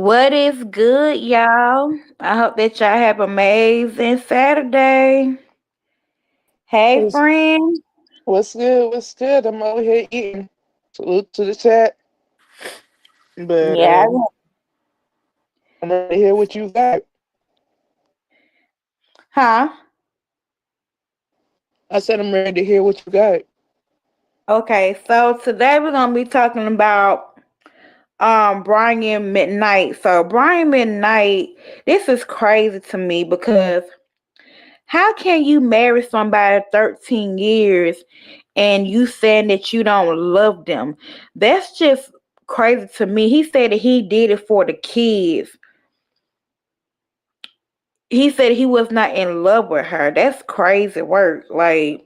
What is good, y'all? I hope that y'all have amazing Saturday. Hey, What's, friend. what's good? What's good? I'm over here eating. Salute to the chat. But Yeah, I'm ready to hear what you got. huh? I said I'm ready to hear what you got. Okay, so today we're gonna be talking about Brian McKnight. So Brian McKnight, this is crazy to me because how can you marry somebody 13 years and you saying that you don't love them? That's just crazy to me. He said that he did it for the kids. He said he was not in love with her. That's crazy work. Like,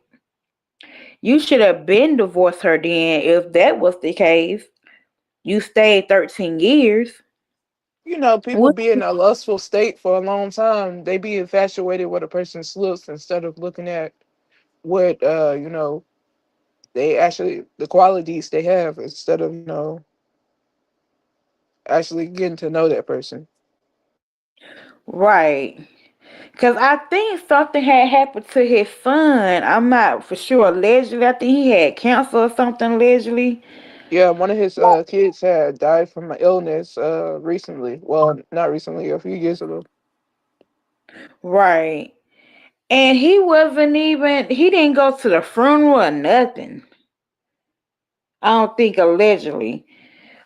you should have been divorced her then if that was the case. You stayed 13 years. People What? be in a lustful state for a long time. They be infatuated with a person's looks instead of looking at what they actually the qualities they have instead of actually getting to know that person. Right. Because I think something had happened to his son. I'm not for sure. Allegedly, I think he had cancer or something allegedly. Yeah, one of his kids had died from an illness recently. Well, not recently, a few years ago. Right. And he wasn't even, he didn't go to the funeral or nothing. I don't think allegedly.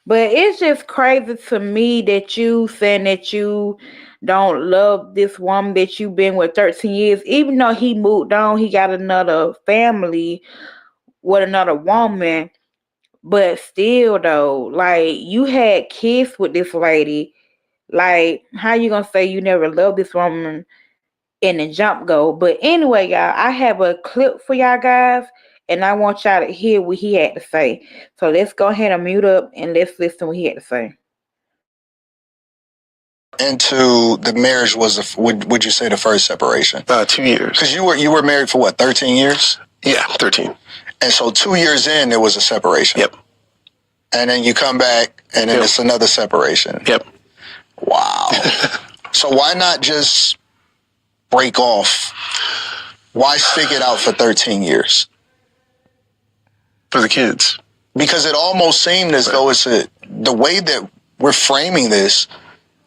But it's just crazy to me that you saying that you don't love this woman that you've been with 13 years, even though he moved on, he got another family with another woman. But still though, like you had kids with this lady. Like, how you gonna say you never loved this woman in the jump go? But anyway, y'all, I have a clip for y'all guys, and I want y'all to hear what he had to say. So let's go ahead and mute up and let's listen what he had to say. Into the marriage was would you say the first separation? 2 years. Because you were married for what, 13 years? Yeah, 13. And so 2 years in there was a separation. Yep. And then you come back and then it's another separation. Yep. Wow. So why not just break off? Why stick it out for 13 years? For the kids. Because it almost seemed as though the way that we're framing this,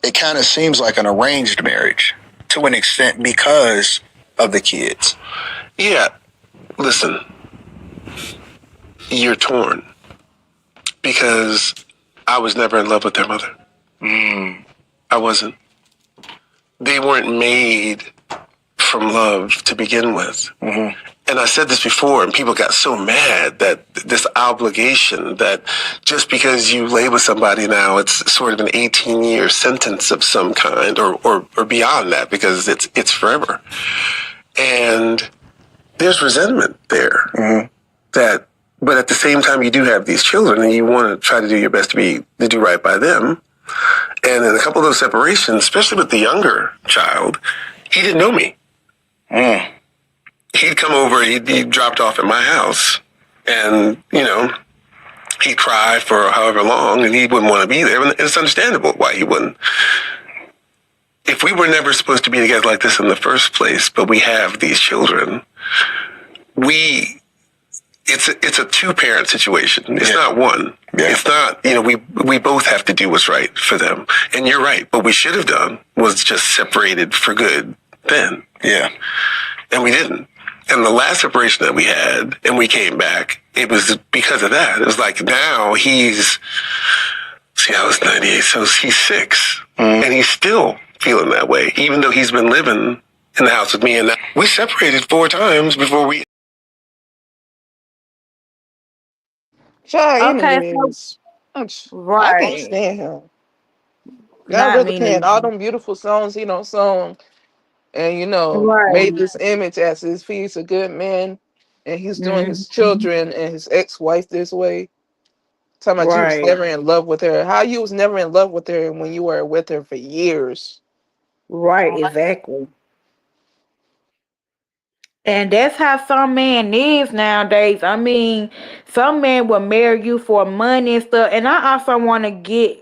it kind of seems like an arranged marriage to an extent because of the kids. Yeah. Listen, you're torn because I was never in love with their mother. I wasn't. They weren't made from love to begin with. Mm-hmm. And I said this before, and people got so mad that this obligation that just because you lay with somebody now, it's sort of an 18-year sentence of some kind, or beyond that, because it's forever. And there's resentment there. Mm-hmm. But at the same time, you do have these children, and you want to try to do your best to do right by them. And in a couple of those separations, especially with the younger child, he didn't know me. Mm. He'd come over, he'd be dropped off at my house, and, he'd cry for however long, and he wouldn't want to be there. And it's understandable why he wouldn't. If we were never supposed to be together like this in the first place, but we have these children, it's a two-parent situation. It's not one. Yeah. It's not, we both have to do what's right for them. And you're right. What we should have done was just separated for good then. Yeah. And we didn't. And the last separation that we had, and we came back, it was because of that. It was like now I was 98, so he's 6. Mm-hmm. And he's still feeling that way, even though he's been living in the house with me. And we separated 4 times before we... Child, Okay, anyways, I can't right. stand him. God Not really me playing all neither. them beautiful songs he don't song, and made Right. this image as if he's a good man, and he's doing his Mm-hmm. children and his ex-wife this way. Talking about you was Right. never in love with her. How you was never in love with her when you were with her for years? Right, exactly. And that's how some man is nowadays. I mean, some men will marry you for money and stuff. And I also want to get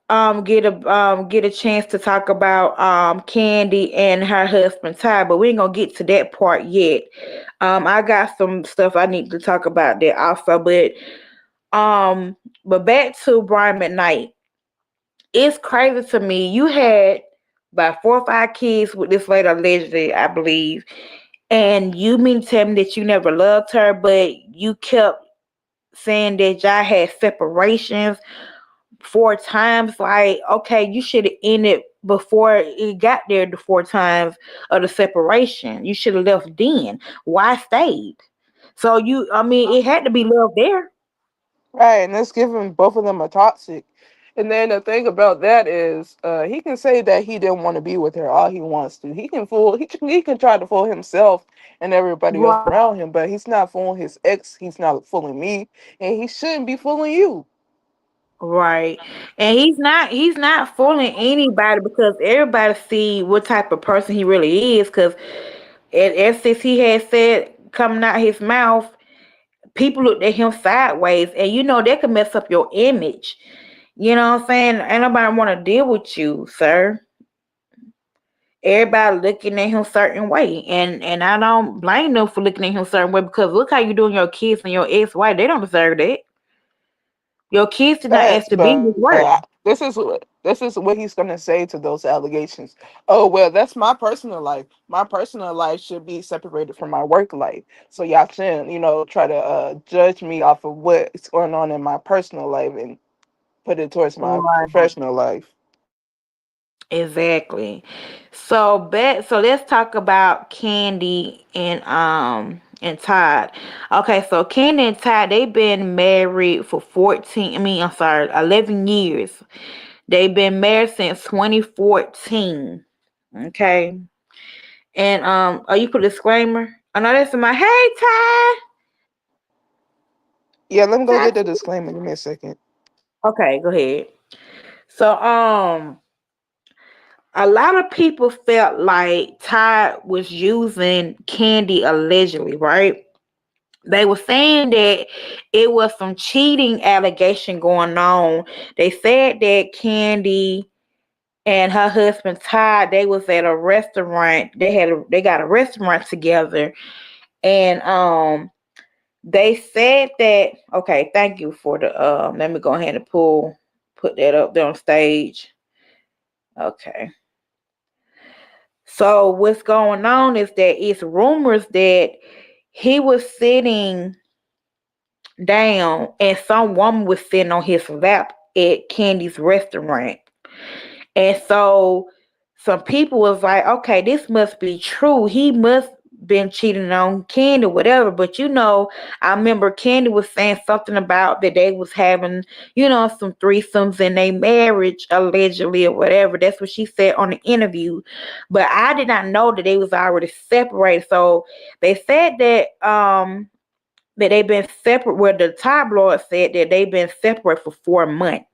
get a chance to talk about Candy and her husband Ty, but we ain't gonna get to that part yet. I got some stuff I need to talk about there also, um but back to Brian McKnight. It's crazy to me. You had about 4 or 5 kids with this lady allegedly, I believe, and you mean to tell me that you never loved her, but you kept saying that y'all had separations 4 times. Like, okay, you should have ended before it got there the 4 times of the separation. You should have left then. Why stayed? So I mean, it had to be love there. Right, and that's giving both of them a toxic. And then the thing about that is, he can say that he didn't want to be with her all he wants to. He can try to fool himself and everybody else Right. around him, but he's not fooling his ex. He's not fooling me, and he shouldn't be fooling you. Right. And he's not fooling anybody because everybody see what type of person he really is. Because as since he had said coming out his mouth, people looked at him sideways, and that could mess up your image. You know what I'm saying? Ain't nobody want to deal with you, sir. Everybody looking at him certain way, and I don't blame them for looking at him certain way because look how you doing your kids and your ex-wife. They don't deserve that. Your kids did not Facts, ask to be but with work. this is what he's gonna say to those allegations. Oh well, that's my personal life. My personal life should be separated from my work life. So y'all shouldn't, try to judge me off of what's going on in my personal life and put it towards my Right. professional life. Exactly. So let's talk about Candy and Todd. Okay, so Candy and Todd, they've been married for 14, I'm sorry, 11 years. They've been married since 2014. Okay. And oh, you put a disclaimer? I know that's in my hey Todd. Yeah, let me go Todd. get the disclaimer. Give me a second. Okay, go ahead. So a lot of people felt like Todd was using Candy allegedly, right? They were saying that it was some cheating allegation going on. They said that Candy and her husband Todd, they was at a restaurant. They got a restaurant together, and they said that. Okay, thank you for the Let me go ahead and put that up there on stage. Okay. So what's going on is that it's rumors that he was sitting down and some woman was sitting on his lap at Candy's restaurant. And so some people was like, okay, this must be true. He must been cheating on Candy, whatever. But I remember Candy was saying something about that they was having, some threesomes in their marriage, allegedly or whatever. That's what she said on the interview. But I did not know that they was already separated. So they said that they've been separate. Well, the tabloid said that they've been separate for 4 months.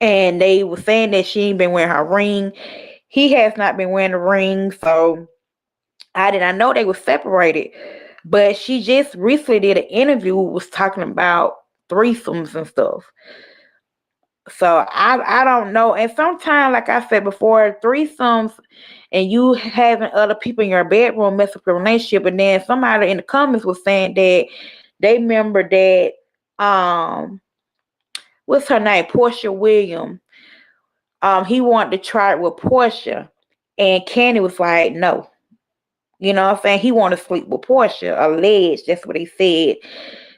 And they were saying that she ain't been wearing her ring. He has not been wearing a ring, so I did not know they were separated. But she just recently did an interview was talking about threesomes and stuff. So I don't know. And sometimes, like I said before, threesomes and you having other people in your bedroom mess up your relationship. And then somebody in the comments was saying that they remember that what's her name? Portia Williams. He wanted to try it with Portia. And Candy was like, no. You know what I'm saying? He wanted to sleep with Portia, alleged. That's what he said.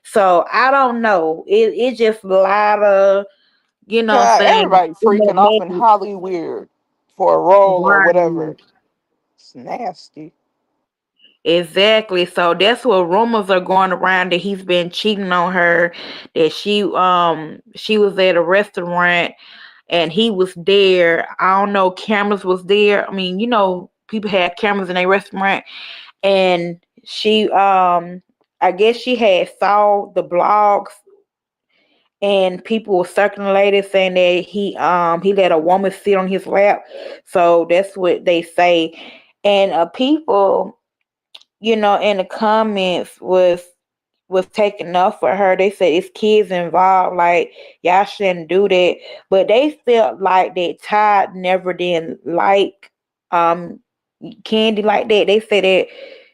So I don't know. It's just a lot of, what I'm God, saying, everybody freaking off in Hollywood for a role or right. whatever. It's nasty. Exactly. So that's what rumors are going around that he's been cheating on her, that she was at a restaurant and he was there. I don't know, cameras was there. I mean, people had cameras in a restaurant and she I guess she had saw the blogs and people were circulating saying that he let a woman sit on his lap. So that's what they say. And people, in the comments was taking off for her. They said it's kids involved, like y'all shouldn't do that. But they felt like that Todd never did like um Candy like that. They said that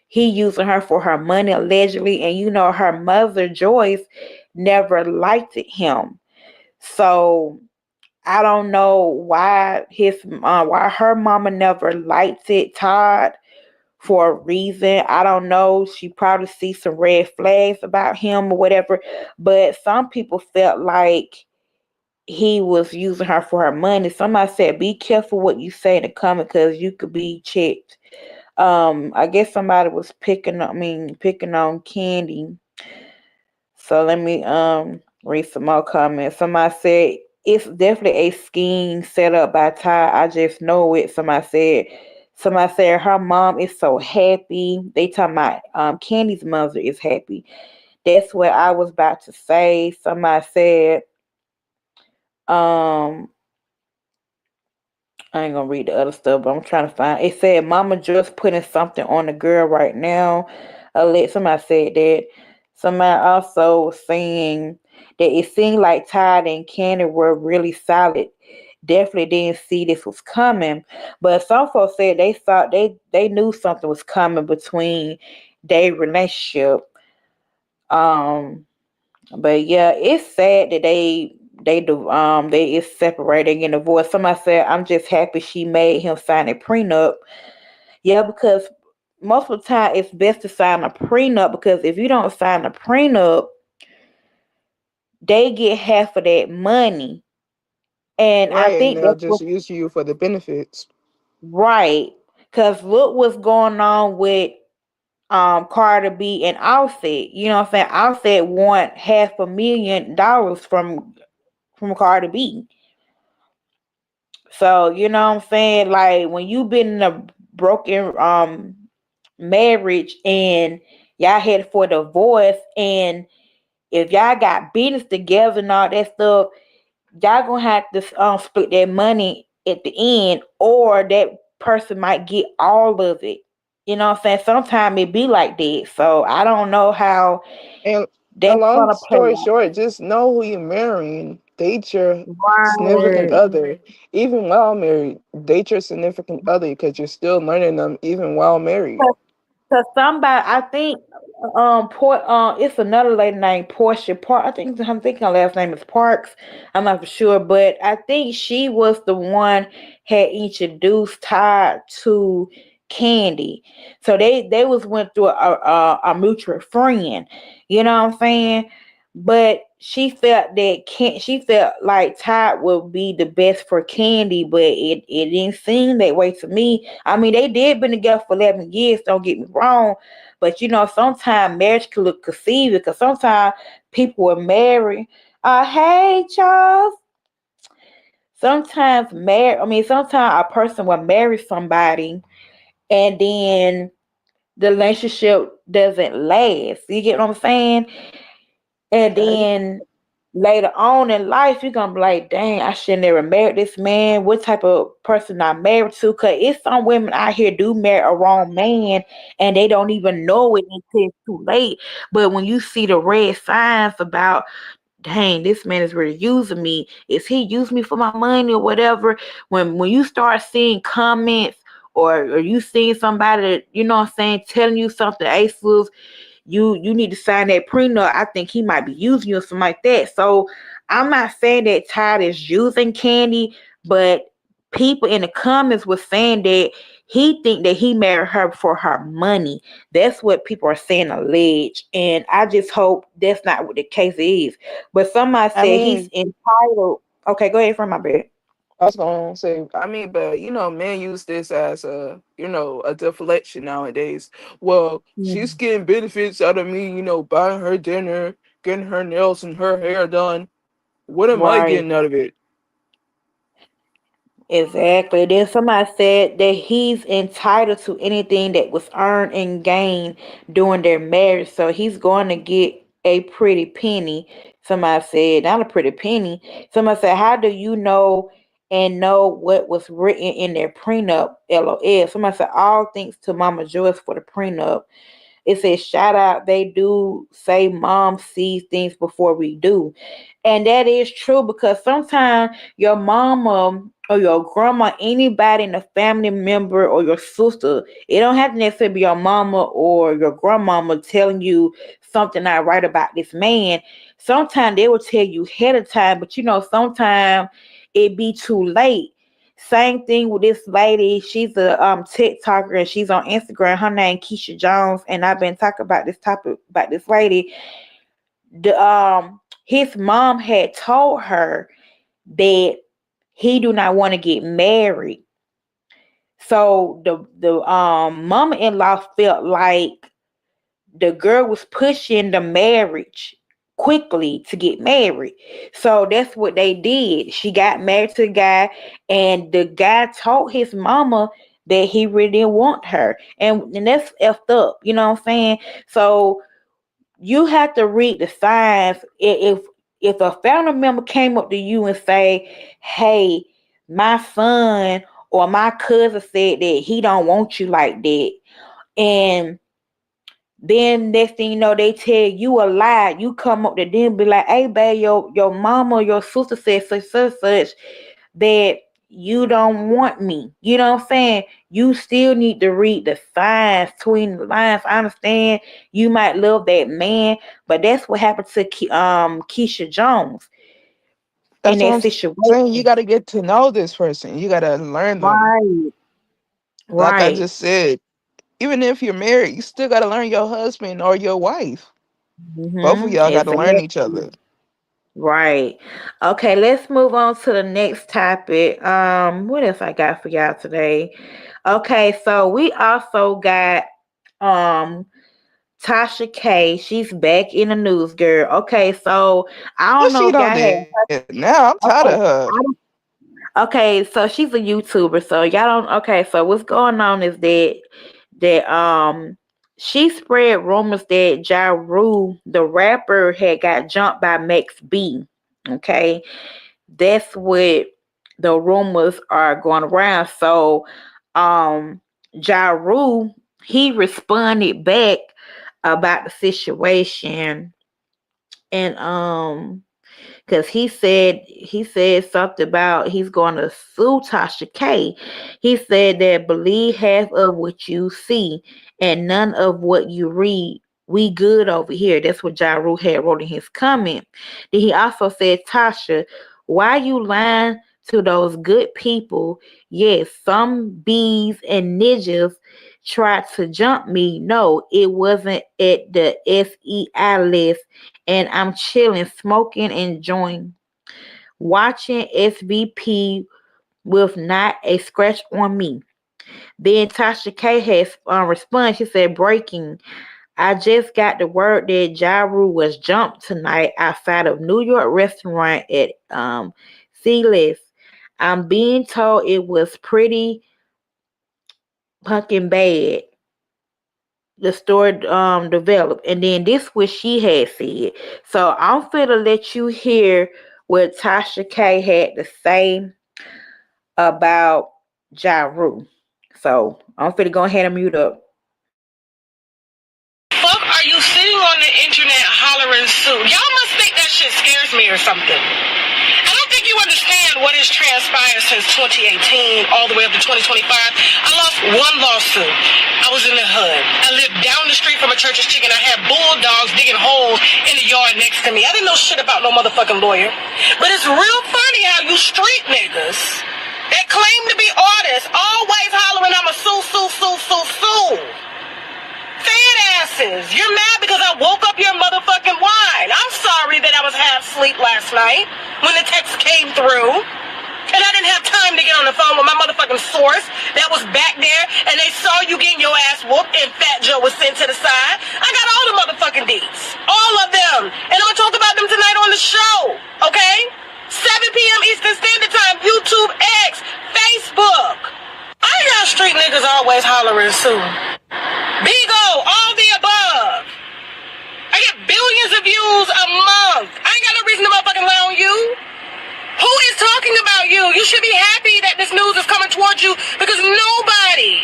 he using her for her money allegedly, and her mother Joyce never liked him. So I don't know why her mama never liked it Todd for a reason. I don't know. She probably sees some red flags about him or whatever. But some people felt like he was using her for her money. Somebody said, "Be careful what you say in the comment because you could be checked." I guess somebody was picking on Candy. So let me read some more comments. Somebody said it's definitely a scheme set up by Ty. I just know it. Somebody said her mom is so happy. They talking about Candy's mother is happy. That's what I was about to say. Somebody said um I ain't gonna read the other stuff, but I'm trying to find. It said Mama just putting something on the girl right now. Somebody said that. Somebody also was saying that it seemed like Todd and Candy were really solid. Definitely didn't see this was coming, but some folks said they thought they knew something was coming between their relationship. Um, but yeah, it's sad that they is separating and divorced. Somebody said, "I'm just happy she made him sign a prenup." Yeah, because most of the time it's best to sign a prenup because if you don't sign a prenup, they get half of that money. And I Right, and think they'll that's just what use you for the benefits. right. Cause look what's going on with Carter B and Offset. You know what I'm saying? Offset want $500,000 from Carter B. So, you know what I'm saying? Like when you been in a broken marriage and y'all headed for divorce, and if y'all got business together and all that stuff, y'all gonna have to split that money at the end, or that person might get all of it. You know what I'm saying? Sometimes it be like that. So I don't know how And a that's long gonna play story out. short, just know who you're marrying. Date your significant Right. other. Even while married, date your significant other because you're still learning them even while married. Cause somebody, I think, it's another lady named Portia Park. I'm thinking her last name is Parks. I'm not for sure, but I think she was the one had introduced Todd to Candy. So they was went through a mutual friend. You know what I'm saying? But she felt like Todd would be the best for Candy, but it didn't seem that way to me. I mean, they did been together for 11 years, don't get me wrong, but sometimes marriage can look conceived because sometimes people will marry. Hey Charles. Sometimes a person will marry somebody and then the relationship doesn't last. You get what I'm saying? And Okay. then later on in life, you're gonna be like, dang, I should never married this man. What type of person I married to? Cause it's some women out here do marry a wrong man and they don't even know it until it's too late. But when you see the red signs about, dang, this man is really using me. Is he using me for my money or whatever? When you start seeing comments or you seeing somebody that, you know what I'm saying, telling you something, Aces, you need to sign that prenup. I think he might be using you or something like that. So I'm not saying that Todd is using Candy, but people in the comments was saying that he think that he married her for her money. That's what people are saying alleged. And I just hope that's not what the case is. But somebody I said he's mean, entitled. Okay, go ahead from my bed. I was gonna say, I mean, but men use this as a deflection nowadays. Well, she's Mhm. getting benefits out of me, buying her dinner, getting her nails and her hair done. What am I Right. getting out of it? Exactly. Then somebody said that he's entitled to anything that was earned and gained during their marriage. So he's going to get a pretty penny. Somebody said, not a pretty penny. Somebody said, how do you know what was written in their prenup? LOL. Somebody said, all thanks to Mama Joyce for the prenup. It says shout out. They do say mom sees things before we do. And that is true because sometimes your mama or your grandma, anybody in the family member or your sister, it don't have to necessarily be your mama or your grandmama telling you something not right about this man. Sometimes they will tell you ahead of time, but sometimes it be too late. Same thing with this lady. She's a TikToker and she's on Instagram. Her name Keisha Jones, and I've been talking about this topic about this lady. His mom had told her that he do not want to get married. So the mama-in-law felt like the girl was pushing the marriage quickly to get married. So that's what they did. She got married to the guy, and the guy told his mama that he really didn't want her. And that's effed up, you know what I'm saying? So you have to read the signs. If a family member came up to you and say, "Hey, my son or my cousin said that he don't want you like that," and then next thing you know, they tell you a lie. You come up to them and be like, "Hey, babe, your mama or your sister said such that you don't want me." You know what I'm saying? You still need to read the signs between the lines. I understand you might love that man, but that's what happened to Keisha Jones in That's what that I'm saying. You situation. got to get to know this person. You got to learn them. Right, Like I right. just said, even if you're married, you still got to learn your husband or your wife. Both of y'all got to learn each Exactly. other. Right. Okay, let's move on to the next topic. What else I got for y'all today? Okay, so we also got um Tasha K. She's back in the news, girl. Okay, so I don't What know she if done y'all have. did? Now I'm tired of Okay, her. okay, so she's a YouTuber. So y'all don't. Okay, so what's going on is that she spread rumors that Ja Rule, the rapper, had got jumped by Max B. Okay, that's what the rumors are going around. So, Ja Rule, he responded back about the situation, and because he said something about he's going to sue Tasha K. He said that believe half of what you see and none of what you read. We good over here. That's what Ja Rule had wrote in his comment. Then he also said, Tasha, why you lying to those good people? Yes, some bees and ninjas tried to jump me. No, it wasn't at the SEI list, and I'm chilling, smoking, enjoying, watching SVP with not a scratch on me. Then Tasha K has responded. She said, breaking. I just got the word that Ja Rule was jumped tonight outside of New York restaurant at C-List. I'm being told it was pretty fucking bad. The story developed, and then this what she had said. So I'm finna let you hear what Tasha K had to say about Ja Rule. So I'm finna go ahead and mute up. Fuck are you sitting on the internet hollering soon? Y'all must think that shit scares me or something. I don't think you understand what has transpired since 2018 all the way up to 2025. I lost one lawsuit. I was in the hood. I lived down the street from a church's chicken. I had bulldogs digging holes in the yard next to me. I didn't know shit about no motherfucking lawyer. But it's real funny how you street niggas that claim to be artists always hollering, I'm a sue. Fat asses, you're mad because I woke up your motherfucking wine. I'm sorry that I was half asleep last night when the text came through. And I didn't have time to get on the phone with my motherfucking source that was back there and they saw you getting your ass whooped and Fat Joe was sent to the side. I got all the motherfucking deets. All of them. And I'm gonna talk about them tonight on the show. Okay? 7 p.m. Eastern Standard Time, YouTube X, Facebook. I got street niggas always hollering soon. Bigo, all the above. I get billions of views a month. I ain't got no reason to motherfucking lie on you. Who is talking about you? You should be happy that this news is coming towards you because nobody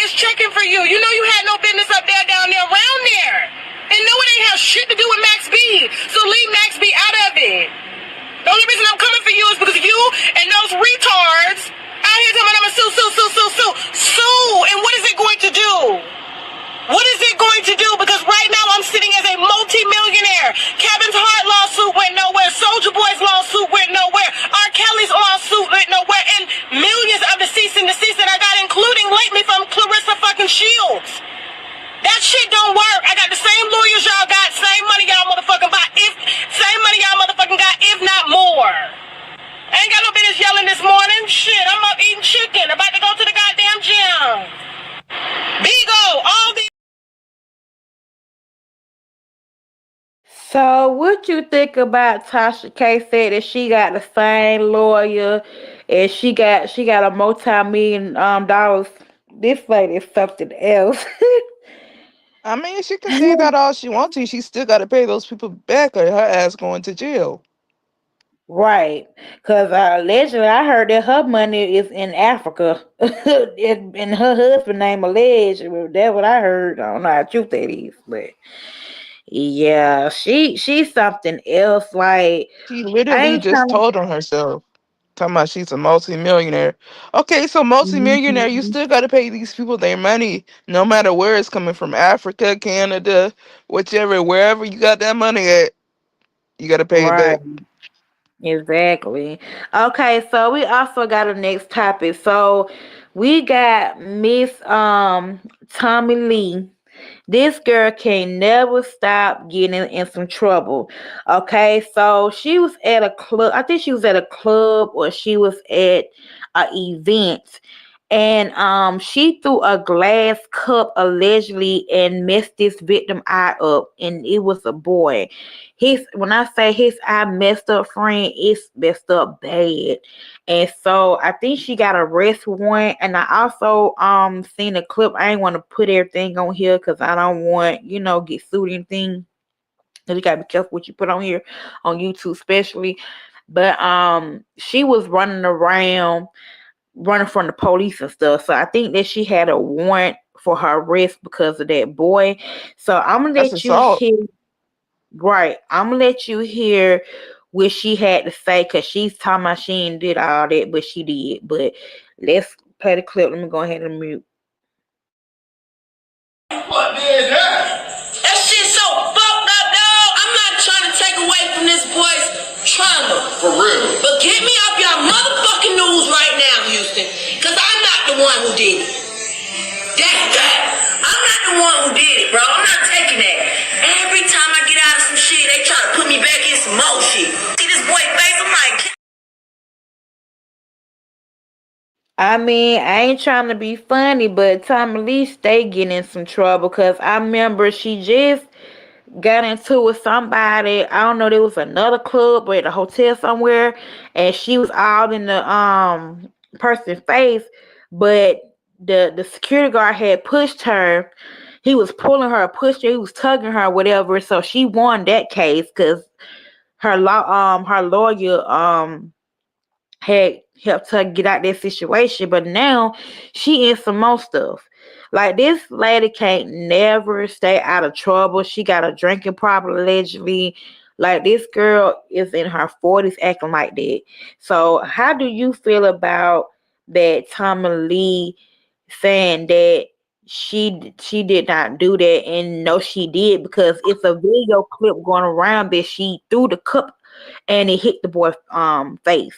is checking for you. You know you had no business down there around there. And no, it ain't have shit to do with Max B. So leave Max B out of it. The only reason I'm coming for you is because you and those retards out here telling me I'm a sue. And what is it going to do? What is it going to do? Because right now I'm sitting as a multi-millionaire. Kevin's Hart lawsuit went nowhere. Soulja Boy's lawsuit went nowhere. R. Kelly's lawsuit went nowhere. And millions of the cease and desist that I got, including lately from Clarissa fucking Shields. That shit don't work. I got the same lawyers y'all got, same money y'all motherfucking got, same money y'all motherfucking got, if not more. I ain't got no business yelling this morning. Shit, I'm up eating chicken, about to go to the goddamn gym. Bigo, all the. So, what you think about Tasha K said that she got the same lawyer and she got a multi-million dollars? This lady is something else. I mean, she can say that all she wants to. She still got to pay those people back, or her ass going to jail. Right, because allegedly I heard that her money is in Africa, and her husband name alleged. That's what I heard. I don't know how true that is, but yeah, she's something else. Like She I literally ain't just trying told on herself. Talking about she's a multi-millionaire. Okay, so multi-millionaire, you to. still got to pay these people their money, no matter where it's coming from. Africa, Canada, whichever, wherever you got that money at, you got to pay it Right. back. Exactly. Okay, so we also got a next topic. So we got Miss Tommy Lee. This girl can never stop getting in some trouble. Okay, so she was at a club. I think she was at a club or she was at a event. And she threw a glass cup allegedly and messed this victim eye up. And it was a boy. His when I say his eye messed up, friend, it's messed up bad. And so I think she got a arrest warrant. And I also seen a clip. I ain't want to put everything on here because I don't want, get sued or anything. 'Cause you gotta be careful what you put on here on YouTube especially. But she was running from the police and stuff. So I think that she had a warrant for her arrest because of that boy. So I'm gonna That's let you assault. hear. Right. I'm gonna let you hear what she had to say because she's talking about she ain't did all that, but she did. But let's play the clip. Let me go ahead and mute. What did that? That shit so fucked up, dog. I'm not trying to take away from this boy's trauma. For real. But get me off y'all motherfucking news right now, Houston. Cause I'm not the one who did it. That's that. I'm not the one who did it, bro. I'm not taking that. Every time I get out of some shit, they try to put me back in some more shit. See this boy face, I'm like, I mean, I ain't trying to be funny, but Tommy Lee stay getting in some trouble because I remember she just got into with somebody. I don't know, there was another club or at a hotel somewhere, and she was all in the person's face, but the security guard had pushed her. He was pulling her, pushed her, he was tugging her, whatever. So she won that case because her lawyer had helped her get out that situation, but now she in some more stuff. Like this lady can't never stay out of trouble. She got a drinking problem allegedly. Like this girl is in her 40s acting like that. So how do you feel about that Tommy Lee saying that she did not do that and no she did because it's a video clip going around that she threw the cup and it hit the boy's face.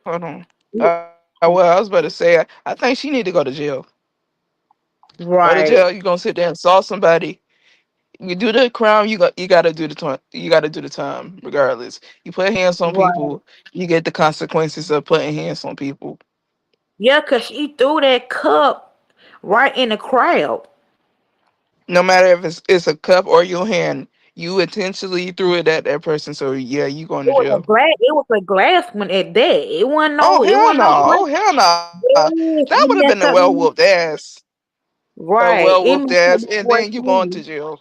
Hold on. Well, I was about to say, I think she need to go to jail. Go to Right, jail. You gonna sit there and assault somebody. You do the crime, you gotta do the time. You gotta do the time, regardless. You put hands on right. people, you get the consequences of putting hands on people. Yeah, cause she threw that cup right in the crowd. No matter if it's a cup or your hand, you intentionally threw it at that person. So yeah, you going It to was a jail. glass. It was a glass one at that. It wasn't Oh no. It hell wasn't no! no Oh glass. hell no! That Yes, would have it been a messed well up. whooped ass. A Right, well it whooped messed up ass, that and boy's then you going to face. jail.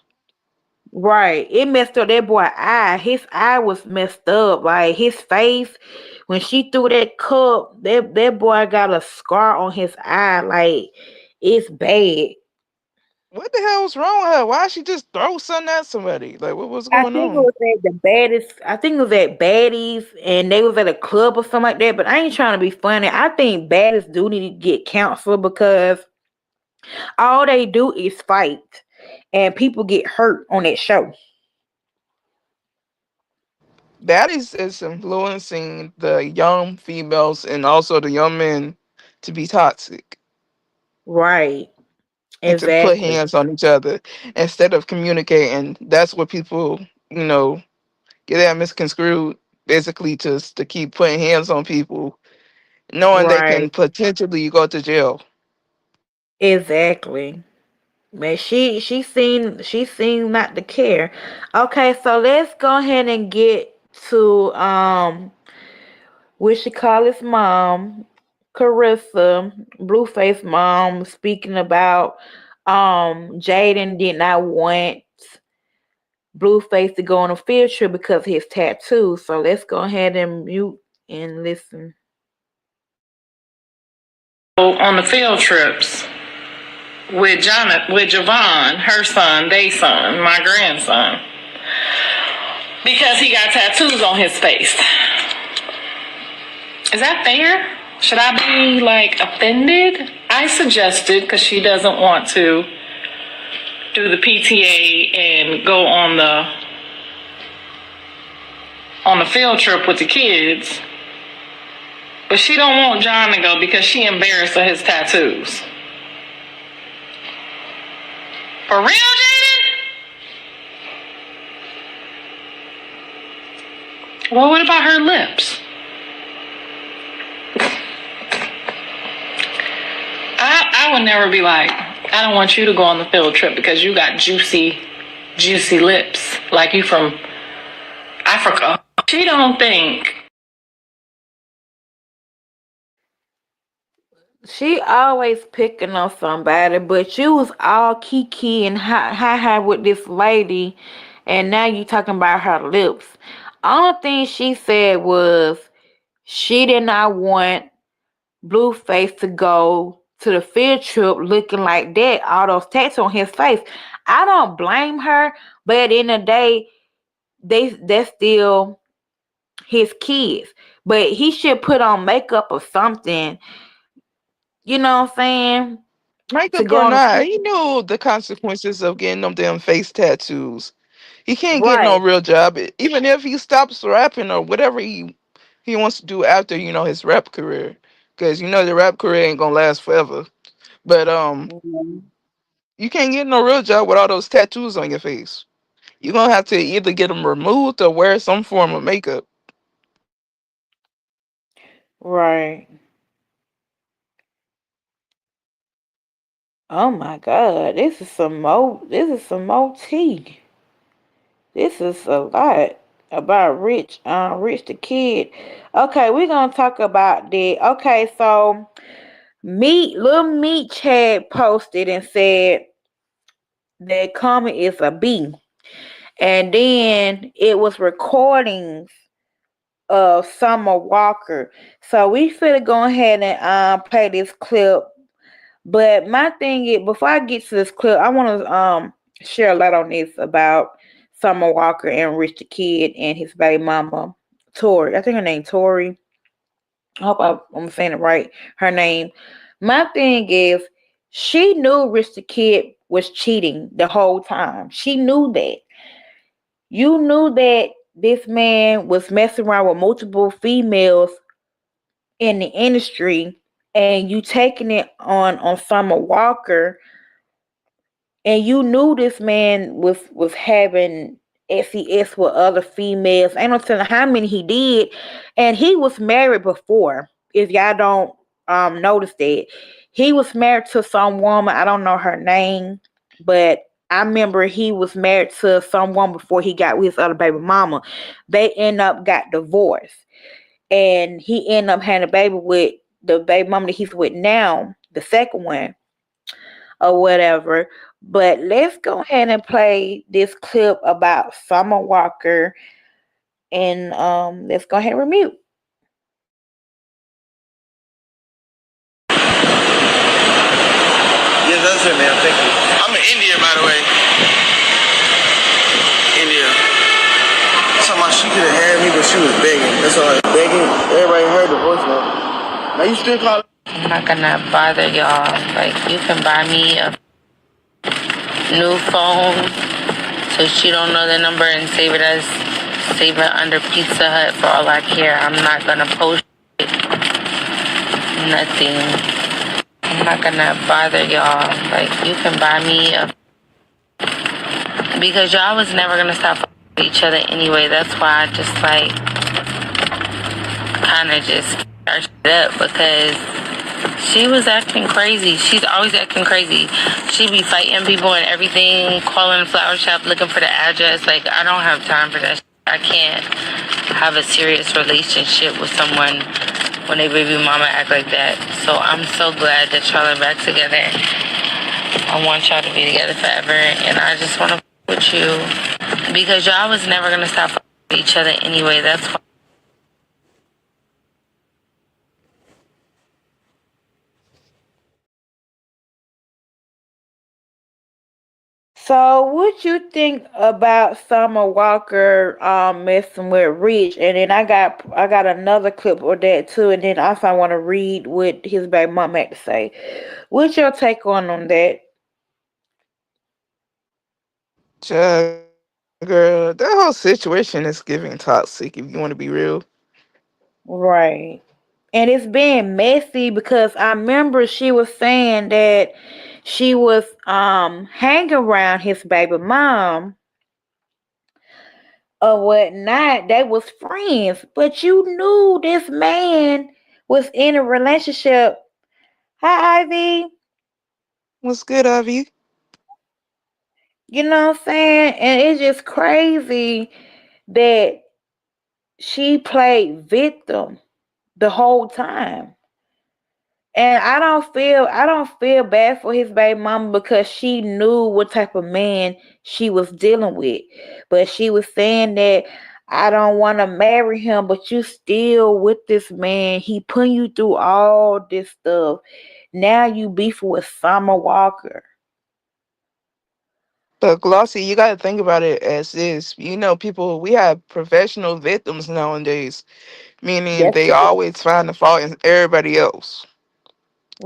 Right, it messed up that boy eye. His eye was messed up. Like his face, when she threw that cup, that boy got a scar on his eye. Like It's bad. What the hell was wrong with her? Why she just throw something at somebody? Like, what was I going think it on? was at the baddest. I think it was at Baddies, and they was at a club or something like that. But I ain't trying to be funny. I think Baddies do need to get counseled because all they do is fight, and people get hurt on that show. That is influencing the young females and also the young men to be toxic Right. and to put Exactly. hands on each other instead of communicating. That's what people, get that misconstrued. Basically, just to keep putting hands on people, knowing they Right. can potentially go to jail. Exactly. Man, she seemed not to care. Okay, so let's go ahead and get to what she call his mom, Carissa, Blueface mom, speaking about Jaden did not want Blueface to go on a field trip because of his tattoo. So let's go ahead and mute and listen. On the field trips with Javon, her son, they son, my grandson, because he got tattoos on his face. Is that fair? Should I be like offended? I suggested, because she doesn't want to do the PTA and go on the field trip with the kids, but she don't want John to go because she embarrassed of his tattoos. For real, Jaden? Well, what about her lips? I would never be like, I don't want you to go on the field trip because you got juicy, juicy lips, like you from Africa. She don't think. She always picking on somebody, but you was all kiki and high with this lady, and now you talking about her lips. Only thing she said was she did not want Blueface to go to the field trip looking like that, all those tattoos on his face. I don't blame her, but at the end of the day, that's still his kids. But he should put on makeup or something, you know what I'm saying? To Makeup go or on the not, field. he knew the consequences of getting them damn face tattoos. He can't get no Right, real job, even if he stops rapping or whatever he wants to do after his rap career, because the rap career ain't gonna last forever. But mhm, you can't get no real job with all those tattoos on your face. You're gonna have to either get them removed or wear some form of makeup. right. Oh my God, this is some more. This is some more tea. This is a lot about Rich the Kid. Okay, we're gonna talk about that. Okay, so Little Meech had posted and said that comment is a B, and then it was recordings of Summer Walker. So we finna go ahead and play this clip. But my thing is, before I get to this clip, I want to share a lot on this about Summer Walker and Rich the Kid and his baby mama Tori. I think her name Tori. I hope I'm saying it right. Her name. My thing is, she knew Rich the Kid was cheating the whole time. She knew that. You knew that this man was messing around with multiple females in the industry, and you taking it on Summer Walker, and you knew this man was having sex with other females. I don't know how many he did, and he was married before. If y'all don't notice that, he was married to some woman. I don't know her name, but I remember he was married to someone before he got with his other baby mama. They end up got divorced, and he ended up having a baby with the baby mama that he's with now, the second one or whatever. But let's go ahead and play this clip about Summer Walker, and let's go ahead and remute. Listen, man, thank you. I'm in India, by the way. India. Talking about she could have had me, but she was begging. That's all. Begging. Everybody heard the voice note. Now you still calling? I'm not gonna bother y'all. Like, you can buy me a new phone so she don't know the number and save it under Pizza Hut for all I care. I'm not gonna post it, nothing. I'm not gonna bother y'all. Like, you can buy me a because y'all was never gonna stop with each other anyway. That's why I just like kind of just start shit up because she was acting crazy. She's always acting crazy. She be fighting people and everything, calling the flower shop looking for the address. Like, I don't have time for that. I can't have a serious relationship with someone when they baby mama act like that. So I'm so glad that y'all are back together. I want y'all to be together forever, and I just want to with you because y'all was never gonna stop with each other anyway. That's why. So, what you think about Summer Walker messing with Rich? And then I got another clip of that too. And then also I want to read what his baby mom had to say. What's your take on that? Girl, that whole situation is giving toxic. If you want to be real, Right. And it's being messy because I remember she was saying that she was hanging around his baby mom or whatnot. They was friends, but you knew this man was in a relationship. Hi, Ivy. what's good, Avi? You know what I'm saying? And it's just crazy that she played victim the whole time. And I don't feel bad for his baby mama because she knew what type of man she was dealing with. But she was saying that I don't want to marry him, but you still with this man. He putting you through all this stuff. Now you beefing with Summer Walker. But Glossy, you got to think about it as this. You know, people, we have professional victims nowadays, meaning That's they always find the fault in everybody else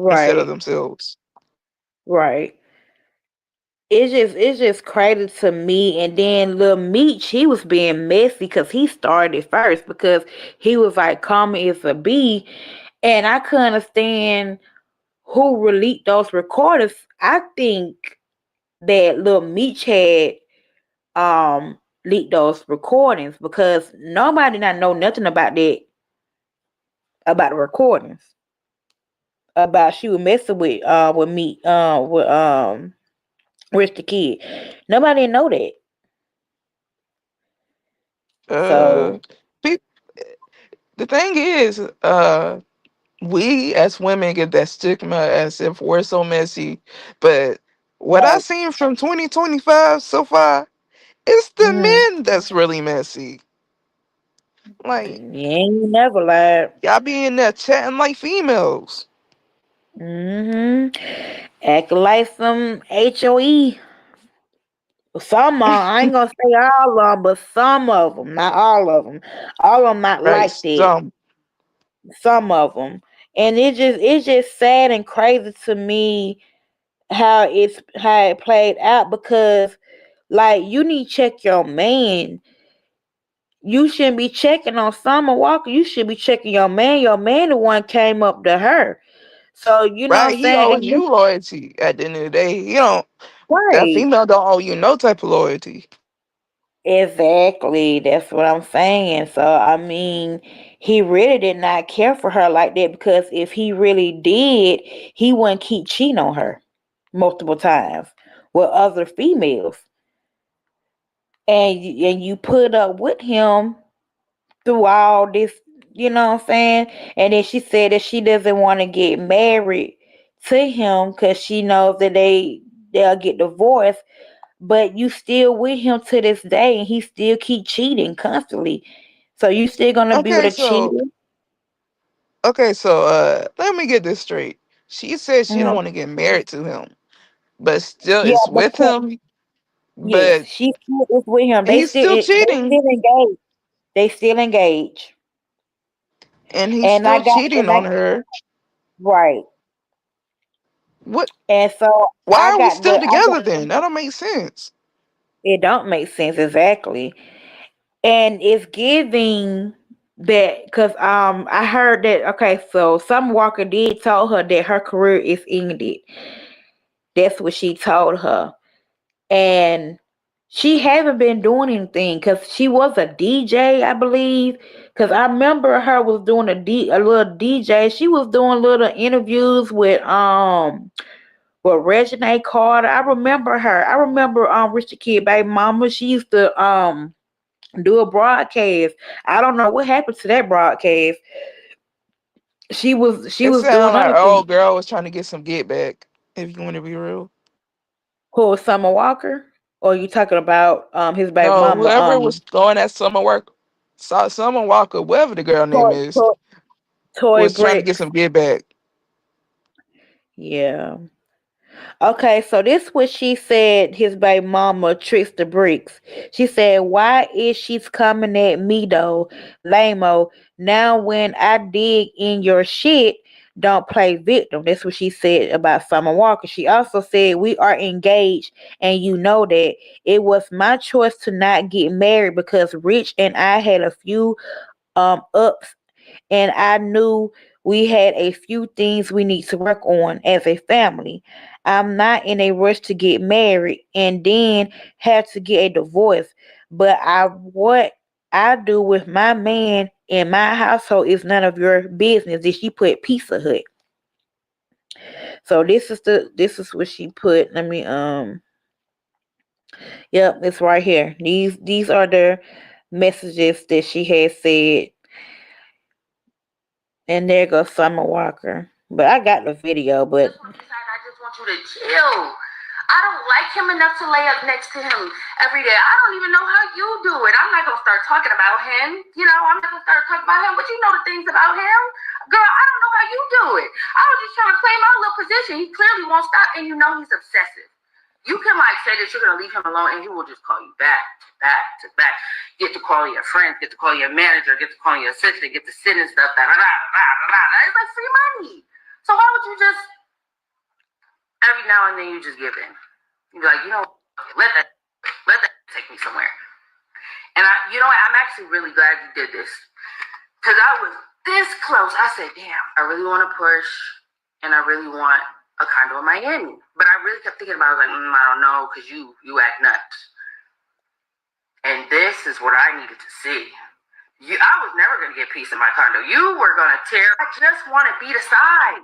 instead of right, themselves. right. It's just crazy to me. And then Lil Meech, he was being messy because he started first because he was like calm as a bee, and I couldn't understand who released those recordings. I think that Lil Meech had leaked those recordings because nobody not know nothing about the recordings about she was messing with me with Rich the Kid. Nobody know that. Uh, So pe- the thing is, we as women get that stigma as if we're so messy. But what I right. seen from 2025 so far, it's Mm-hmm. the men that's really messy. Like, You ain't never lied. y'all be in there chatting like females. Mm-hmm. Acting like some HOE. Some I ain't gonna say all of them, but some of them, not all of them. All of them not Right? like that. Some. Some of them, and it's just sad and crazy to me how it played out because like you need to check your man. You shouldn't be checking on Summer Walker. You should be checking your man. Your man the one came up to her. So you know what Right? I'm He saying? owes And you loyalty at the end of the day. You don't, that right. female don't owe you no type of loyalty. Exactly. That's what I'm saying. So I mean, he really did not care for her like that because if he really did, he wouldn't keep cheating on her multiple times with other females. And you put up with him through all this, you know what I'm saying? And then she said that she doesn't want to get married to him because she knows that they'll get divorced. But you still with him to this day, and he still keep cheating constantly. So you still gonna be with Okay, a so cheater? let me get this straight. She said she don't want to get married to him. but still Yeah, is with because him. yes, But she still is with him. he's still They cheating, still engaged. They still engaged. and he's And I still got cheating and I on her. right. What? And so Why are we still together then? That don't make sense. it don't make sense exactly. And it's giving that because I heard that okay, so some Walker did told her that her career is ended. That's what she told her. And she haven't been doing anything because she was a DJ, I believe. Because I remember her was doing a little DJ. She was doing little interviews with Regina Carter. I remember her. I remember Richard Kid baby mama. She used to do a broadcast. I don't know what happened to that broadcast. She It was sounded doing like other an things. old girl was trying to get some get back. If you want to be real, Who was Summer Walker? Or you talking about his baby no, mama? whoever was going at Summer work, saw Summer Walker, whatever the girl name Toy, is, Toy, Toy was trying to get Bricks. some get back. Yeah. Okay, so this what she said his baby mama tricks the bricks. She said, why is she coming at me though, lame-o? Now when I dig in your shit, don't play victim. That's what she said about Summer Walker. She also said we are engaged and you know that. It was my choice to not get married because Rich and I had a few ups and I knew we had a few things we need to work on as a family. I'm not in a rush to get married and then have to get a divorce. But what I do with my man in my household is none of your business. Did she put Pizza Hut? So this is what she put. Let me yep, it's right here. These are the messages that she has said. And there goes Summer Walker. But I got the video, but I just want you to chill. I don't like him enough to lay up next to him every day. I don't even know how you do it. I'm not gonna start talking about him. You know, I'm not gonna start talking about him, but you know the things about him. Girl, I don't know how you do it. I was just trying to play my little position. He clearly won't stop, and you know he's obsessive. You can like say that you're gonna leave him alone, and he will just call you back to back to back. Get to call your friends, get to call your manager, get to call your assistant, get to sending stuff. It's like free money. So why would you just every now and then you just give in? You be like, you know, let that take me somewhere. And you know what? I'm actually really glad you did this because I was this close. I said, damn, I really want to push, and I really want a condo in Miami. But I really kept thinking about it. I was like, I don't know, because you act nuts. And this is what I needed to see. I was never going to get peace in my condo. You were going to tear. I just want to be the side.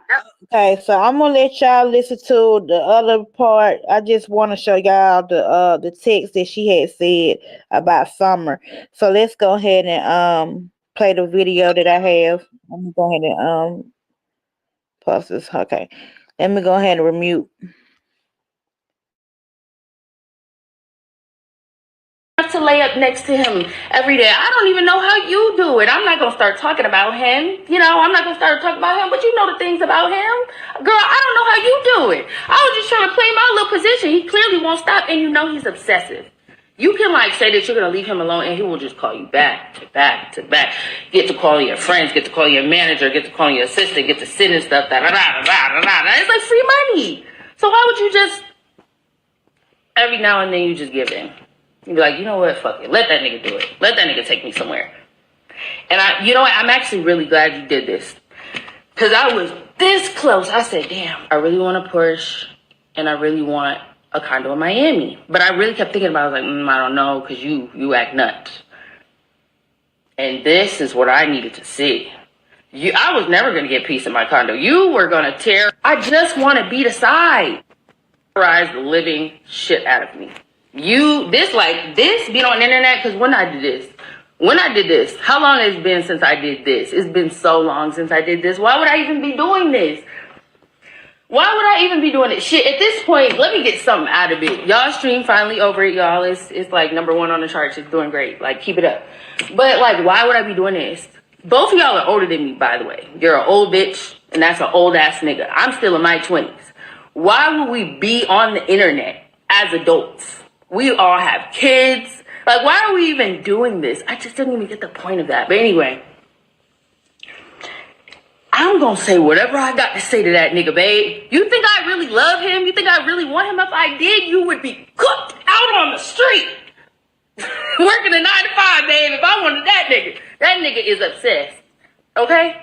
okay, so I'm gonna let y'all listen to the other part. I just want to show y'all the text that she had said about Summer. So let's go ahead and play the video that I have. Let me go ahead and pause this. Okay, let me go ahead and remute. To lay up next to him every day. I don't even know how you do it. I'm not gonna start talking about him. You know, I'm not gonna start talking about him, but you know the things about him. Girl, I don't know how you do it. I was just trying to play my little position. He clearly won't stop, and you know he's obsessive. You can like say that you're gonna leave him alone, and he will just call you back to back to back. Get to call your friends, get to call your manager, get to call your assistant, get to sending stuff. It's like free money. So why would you just every now and then you just give in? You be like, you know what, fuck it. Let that nigga do it. Let that nigga take me somewhere. And you know what, I'm actually really glad you did this. Because I was this close. I said, damn, I really want to push, and I really want a condo in Miami. But I really kept thinking about it. I was like, I don't know, because you act nuts. And this is what I needed to see. I was never going to get peace in my condo. You were going to tear. I just want to be the side. The living shit out of me. This being on the internet, because when I did this, how long has it been since I did this? It's been so long since I did this. Why would I even be doing this? Why would I even be doing it? Shit, at this point, let me get something out of it. Y'all stream finally over it, y'all. It's like number 1 on the charts. It's doing great. Like, keep it up. But like, why would I be doing this? Both of y'all are older than me, by the way. You're an old bitch, and that's an old ass nigga. I'm still in my 20s. Why would we be on the internet as adults? We all have kids. Like, why are we even doing this? I just didn't even get the point of that. But anyway, I'm gonna say whatever I got to say to that nigga, babe. You think I really love him? You think I really want him? If I did, you would be cooked out on the street. Working a 9 to 5, babe. If I wanted that nigga is obsessed. Okay?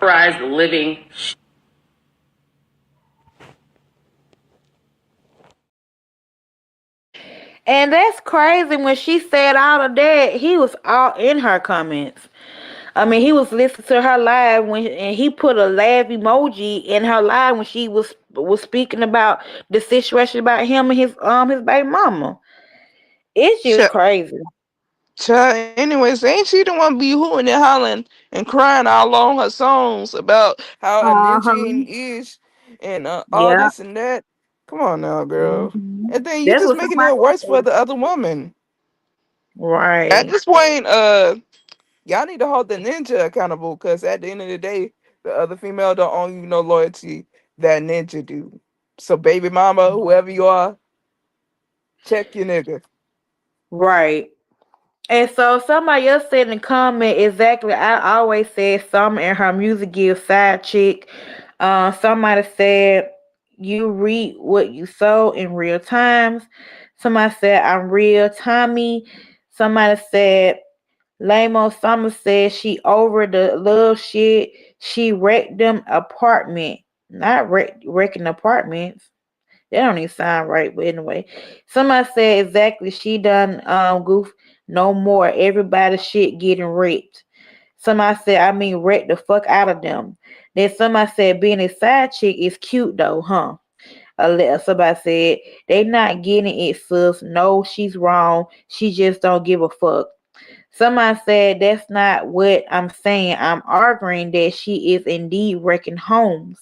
Rise the living. And that's crazy. When she said all of that, he was all in her comments. I mean, he was listening to her live when, and he put a laugh emoji in her live when she was speaking about the situation about him and his baby mama. It's just Child, crazy. child, anyways, ain't she the one be hooting and hollering and crying all along her songs about how a Uh ninja huh. is and all Yeah. this and that? Come on now, girl. Hmm. And then you That's just what making somebody it else worse for said. the other woman. At Right. this point, y'all need to hold the ninja accountable because at the end of the day, the other female don't owe you no loyalty that ninja do. So, baby mama, whoever you are, check your nigga. Right. And so somebody else said in the comment exactly. I always said Summer and her music gives side chick. Somebody said you reap what you sow in real times. Somebody said I'm real Tommy. Somebody said Lamo Summer said she over the little shit. She wrecked them apartment. Not wrecking apartments. That don't even sound right, but anyway. Somebody said exactly she done goof no more. Everybody shit getting wrecked. Somebody said I mean wreck the fuck out of them. Then somebody said being a side chick is cute though, huh? Somebody said they not getting it, sis. No, she's wrong. She just don't give a fuck. Somebody said that's not what I'm saying. I'm arguing that she is indeed wrecking homes.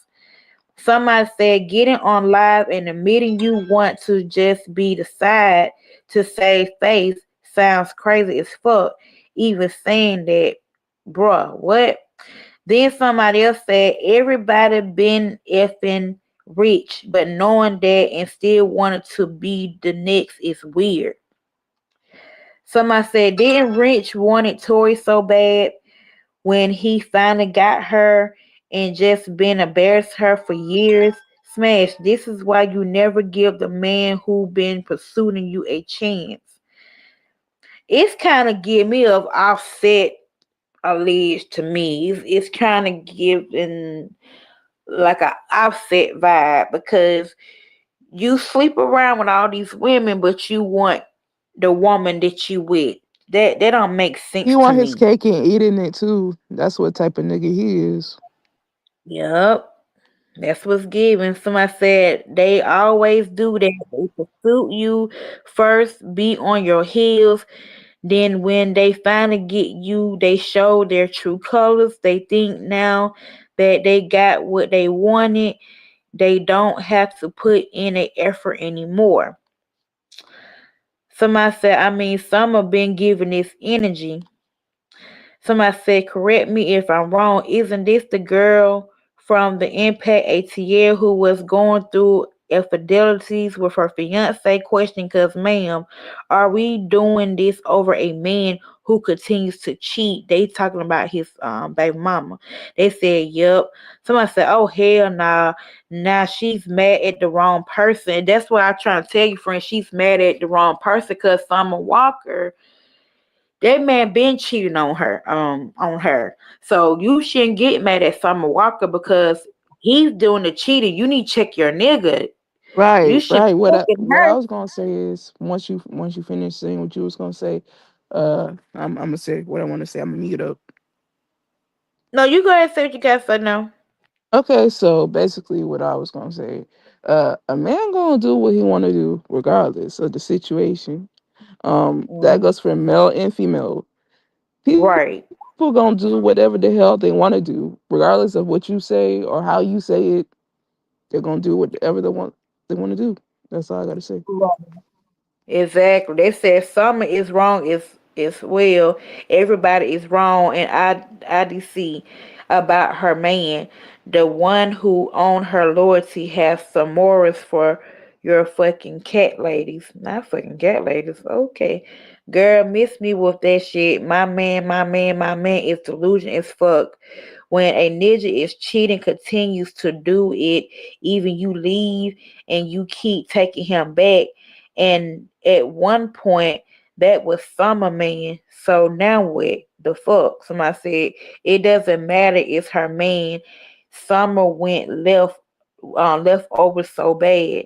Somebody said getting on live and admitting you want to just be the side to save face sounds crazy as fuck. Even saying that, bruh, what? Then somebody else said everybody been effing rich, but knowing that and still wanted to be the next is weird. Somebody said didn't Rich wanted Tori so bad when he finally got her and just been embarrassed her for years. Smash, this is why you never give the man who been pursuing you a chance. It's kind of give me of offset alleged to me. It's kind of giving like a offset vibe because you sleep around with all these women, but you want the woman that you with. That don't make He sense to want his me. cake and eating it too. That's what type of nigga he is. Yup. That's what's given. Somebody said they always do that. They pursue you first, be on your heels. Then when they finally get you, they show their true colors. They think now that they got what they wanted, they don't have to put in an effort anymore. Somebody said, I mean, some have been given this energy. Somebody said, correct me if I'm wrong. Isn't this the girl from the Impact ATL who was going through infidelities with her fiance? Question, because, ma'am, are we doing this over a man who continues to cheat? They talking about his baby mama. They said, yep. Somebody said, oh, hell nah. Now she's mad at the wrong person. That's what I'm trying to tell you, friend. She's mad at the wrong person because Summer Walker, that man been cheating on her. So you shouldn't get mad at Summer Walker because he's doing the cheating. You need to check your nigga. You Right, should right. be checking What her. I was gonna say is once you finish saying what you was gonna say, I'm gonna say what I want to say. I'm gonna mute up. No, you go ahead and say what you got for now. Okay, so basically, what I was gonna say, a man gonna do what he want to do regardless of the situation. That Mhm. goes for male and female. People Right. gonna do whatever the hell they want to do, regardless of what you say or how you say it. They're gonna do whatever they want to do. That's all I gotta say. Right. Exactly. They said Summer is wrong. Is as well. Everybody is wrong in IDC about her man. The one who owned her loyalty has some morals for your fucking cat ladies. Not fucking cat ladies. Okay. Girl, miss me with that shit. My man is delusion as fuck. When a ninja is cheating, continues to do it, even you leave and you keep taking him back. And at one point, that was Summer Man. So now what? The fuck? Somebody said it doesn't matter. It's her man. Summer went left over so bad.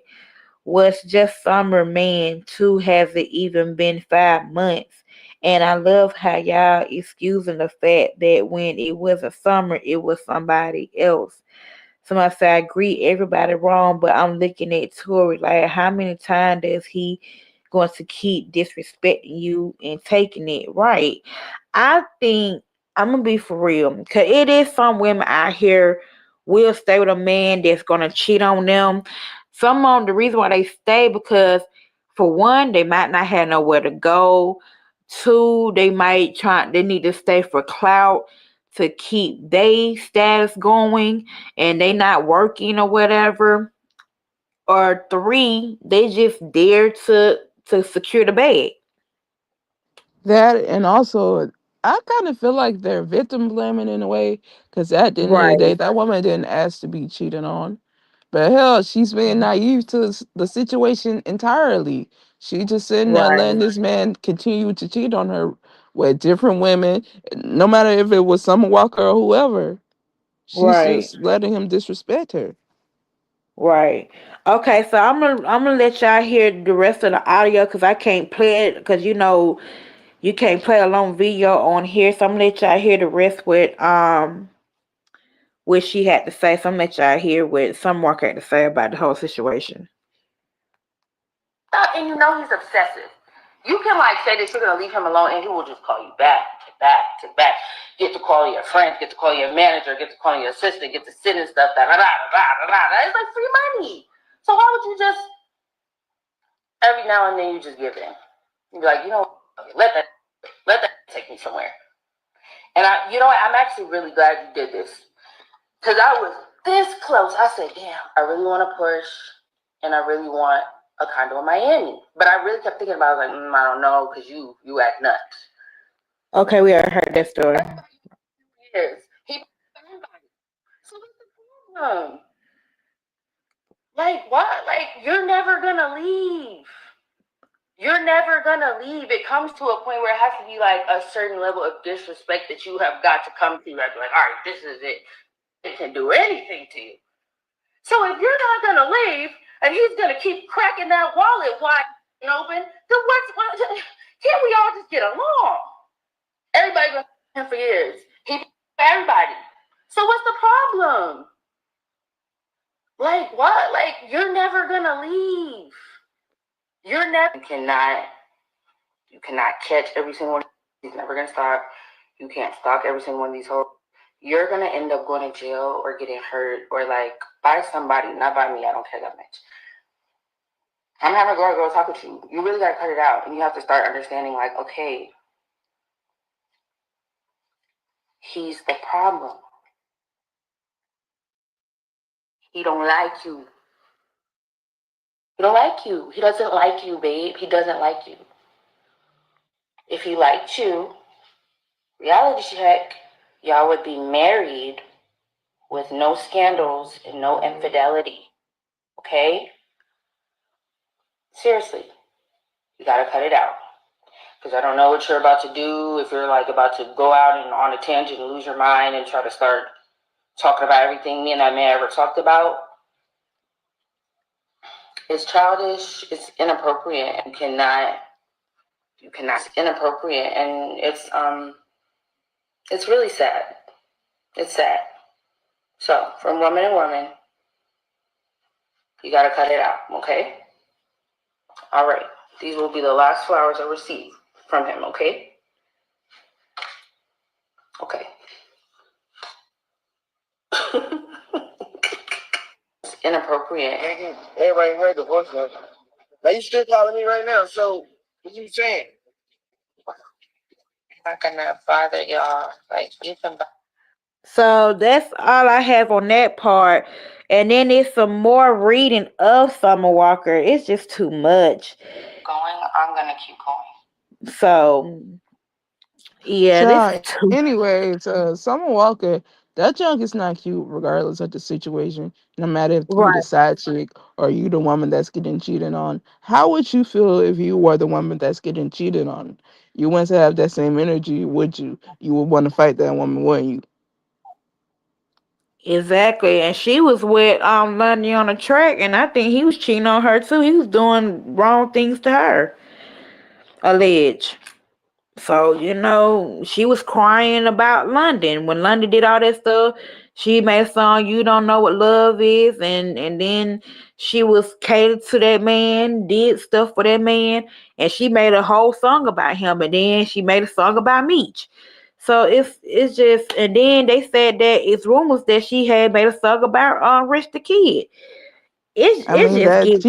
Was just Summer Man too? Hasn't even been 5 months. And I love how y'all excusing the fact that when it wasn't Summer, it was somebody else. Somebody say I agree, everybody wrong, but I'm looking at Tory like how many times does he going to keep disrespecting you and taking it right? I think I'm gonna be for real because it is some women out here will stay with a man that's gonna cheat on them. Some of them, the reason why they stay because for one, they might not have nowhere to go. Two, they need to stay for clout to keep their status going and they not working or whatever. Or three, they just dare to secure the bag. That and also, I kind of feel like they're victim blaming in a way, because at the end of the day, Right, that woman didn't ask to be cheated on. But hell, she's being naive to the situation entirely. She just sitting there letting right, this man continue to cheat on her with different women, no matter if it was Summer Walker or whoever. She's right, just letting him disrespect her. right. Okay, so I'm gonna let y'all hear the rest of the audio because I can't play it because you can't play a long video on here. So I'm gonna let y'all hear the rest with what she had to say. So I'm gonna let y'all hear what some Walker had to say about the whole situation. And you know he's obsessive. You can like say that you're gonna leave him alone, and he will just call you back. Get to call your friends, get to call your manager, get to call your assistant, get to sit and stuff. It's like free money. So why would you just every now and then you just give in? You be like, let that take me somewhere. And you know what? I'm actually really glad you did this because I was this close. I said, damn, I really want to push, and I really want a condo in Miami. But I really kept thinking about it, like, I don't know, because you act nuts. Okay, we already heard that story. Yes. So what's the problem? Like, what? Like, you're never gonna leave. You're never gonna leave. It comes to a point where it has to be like a certain level of disrespect that you have got to come to. Like, all right, this is it. It can do anything to you. So if you're not gonna leave and he's gonna keep cracking that wallet wide open, then what can't we all just get along? Everybody been him for years. He everybody. So what's the problem? Like what? Like you're never gonna leave. You're never you cannot catch every single one. He's never gonna stop. You can't stalk every single one of these hoes. You're gonna end up going to jail or getting hurt or like by somebody, not by me. I don't care that much. I'm having a girl talk with you. You really gotta cut it out, and you have to start understanding. Like, okay, he's the problem. He don't like you. He don't like you. He doesn't like you, babe. He doesn't like you. If he liked you, reality check, y'all would be married with no scandals and no infidelity. Okay? Seriously, you gotta cut it out. Because I don't know what you're about to do. If you're like about to go out and on a tangent and lose your mind and try to start talking about everything me and that man ever talked about, it's childish, it's inappropriate, and it's inappropriate, and it's really sad. It's sad. So, from woman to woman, you gotta cut it out, okay? All right. These will be the last flowers I receive from him, okay? Okay. It's inappropriate. Everybody heard the voice note. Now you still calling me right now, so what you saying? Not gonna bother y'all. Like you can So that's all I have on that part. And then there's some more reading of Summer Walker. It's just too much. going. I'm gonna keep going. So yeah, this is Child. too Anyways, Summer Walker, that junk is not cute regardless of the situation. No matter if you the right. side chick or you the woman that's getting cheated on. How would you feel if you were the woman that's getting cheated on? You want to have that same energy, would you? You would want to fight that woman, wouldn't you? Exactly. And she was with Lundy on the track, and I think he was cheating on her too. He was doing wrong things to her. Alleged. So, she was crying about London. When London did all that stuff, she made a song, You Don't Know What Love Is, and then she was catered to that man, did stuff for that man, and she made a whole song about him, and then she made a song about Meech. So it's just, and then they said that it's rumors that she had made a song about Rich the Kid. I It mean just gets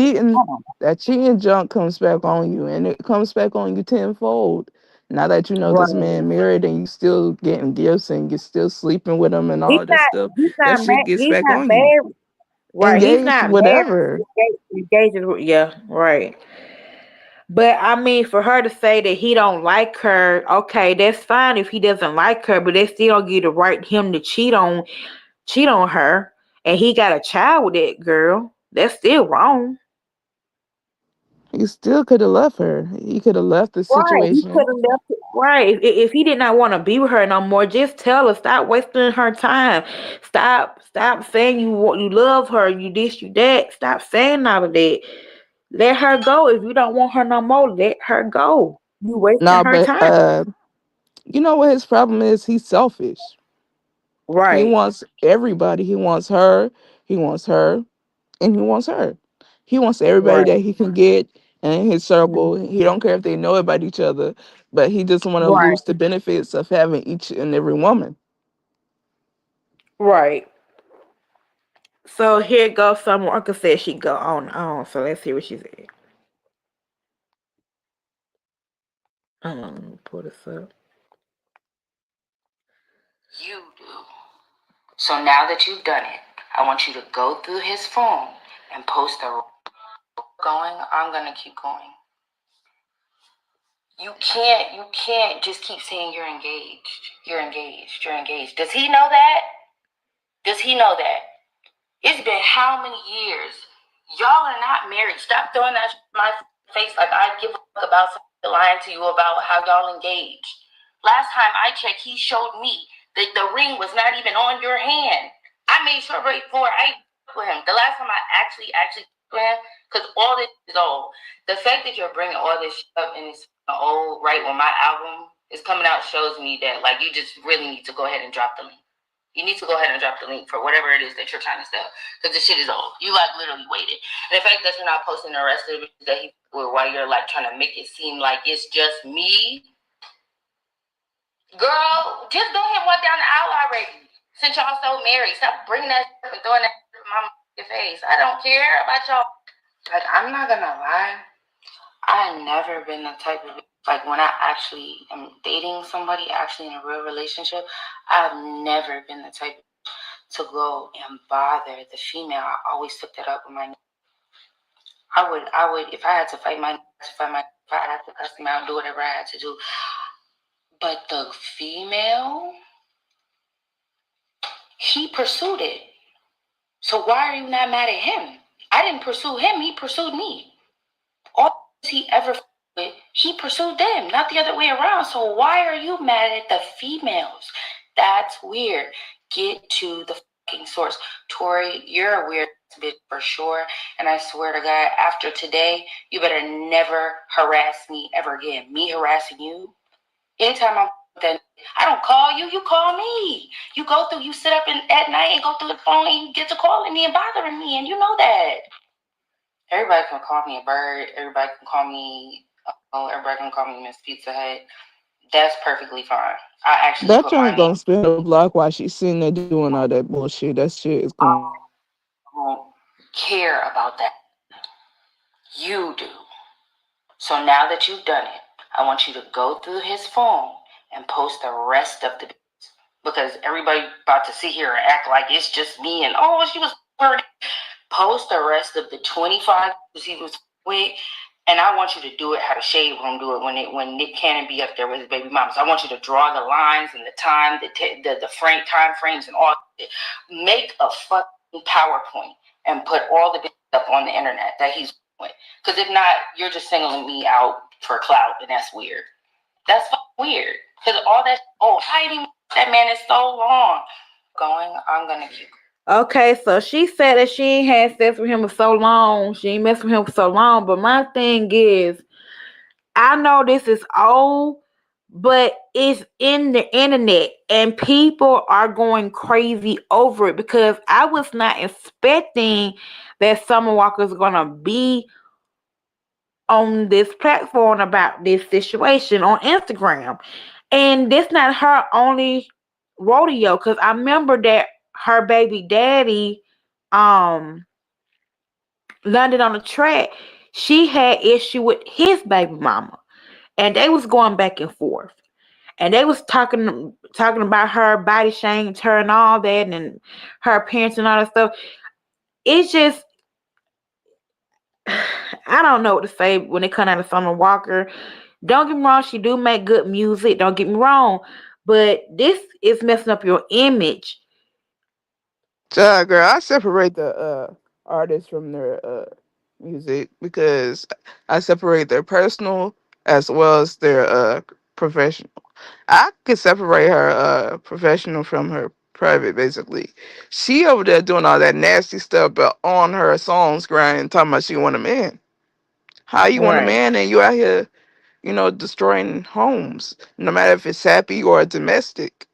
that cheating junk comes back on you, and it comes back on you tenfold. Now that you know this right. man married, and you still getting gifts, and you're still sleeping with him, and He's all this not stuff, he's that not shit gets he's back not on you. married. Right, he's Engaged, not married. whatever. Yeah, right. But I mean, for her to say that he don't like her, okay, that's fine if he doesn't like her, but they still don't get the right him to cheat on her, and he got a child with that girl. That's still wrong. He still could have left her. He could have left the Right, he could situation. have left it. Right, if he did not want to be with her no more, just tell her stop wasting her time. Stop saying you love her, you this, you that. Stop saying all of that. Let her go. If you don't want her no more, let her go. You wasting No, her but time. you know what his problem is? He's selfish. He Right, wants everybody. He wants her. He wants her. And he wants her. He wants everybody right, that he can get in his circle. mhm, He don't care if they know about each other, but he doesn't want to right, lose the benefits of having each and every woman. right. So here goes some worker said she go on. So let's see what she said. Let me pull this up. You do. So now that you've done it, I want you to go through his phone and post a going. I'm gonna keep going. You can't just keep saying you're engaged. You're engaged. You're engaged. Does he know that? Does he know that? It's been how many years? Y'all are not married. Stop throwing that in my face like I give a fuck about something lying to you about how y'all engaged. Last time I checked, he showed me that the ring was not even on your hand. I made sure right before I with him. The last time I actually with him, because all this is old. The fact that you're bringing all this shit up and it's old right when my album is coming out shows me that like you just really need to go ahead and drop the link. You need to go ahead and drop the link for whatever it is that you're trying to sell. Because the shit is old. You like literally waited. And the fact that you're not posting the rest of it that he while you're like trying to make it seem like it's just me. Girl, just go ahead and walk down the aisle already. Since y'all so married. Stop bringing that shit and throwing that shit in my face. I don't care about y'all. Like, I'm not gonna lie. I've never been the type of like when I actually am dating somebody, actually in a real relationship, I've never been the type to go and bother the female. I always took that up with my. I would, if I had to fight my, if I had to cuss him out, do whatever I had to do. But the female, he pursued it. So why are you not mad at him? I didn't pursue him. He pursued me. All he ever with, he pursued them, not the other way around. So why are you mad at the females? That's weird. Get to the fucking source. Tori, you're a weird bitch for sure. And I swear to God, after today, you better never harass me ever again. Me harassing you. Anytime I'm then I don't call you, you call me. You go through, you sit up at night and go through the phone and you get to calling me and bothering me, and you know that. Everybody can call me a bird. Everybody can call me, everybody can call me Miss Pizza Hut. That's perfectly fine. I actually That put my joint name. gonna spin the block while she's sitting there doing all that bullshit. That shit is I going. don't care about that. You do. So now that you've done it, I want you to go through his phone and post the rest of the because everybody about to sit here and act like it's just me and oh she was post the rest of the 25 he was with, and I want you to do it how the Shade Room do it when Nick Cannon be up there with his baby mamas. I want you to draw the lines and the time, the frame time frames and all. Make a fucking PowerPoint and put all the stuff on the internet that he's doing. Because if not, you're just singling me out for clout, and that's weird. That's weird. Because all that hiding that man is so long. I'm gonna keep. Okay, so she said that she ain't had sex with him for so long. She ain't messed with him for so long. But my thing is, I know this is old, but it's in the internet and people are going crazy over it because I was not expecting that Summer Walker is gonna be on this platform about this situation on Instagram. And this not her only rodeo because I remember that her baby daddy um landed on the track. She had issue with his baby mama and they was going back and forth. And they was talking about her body shaming her and all that and her appearance and all that stuff. It's just I don't know what to say when it comes out of Summer Walker. Don't get me wrong, she do make good music. Don't get me wrong, but this is messing up your image. Girl, I separate the artists from their music because I separate their personal as well as their professional. I could separate her professional from her private, basically. She over there doing all that nasty stuff, but on her songs, crying, talking about she want a man. How you want a Right. man and you out here, destroying homes, no matter if it's happy or domestic.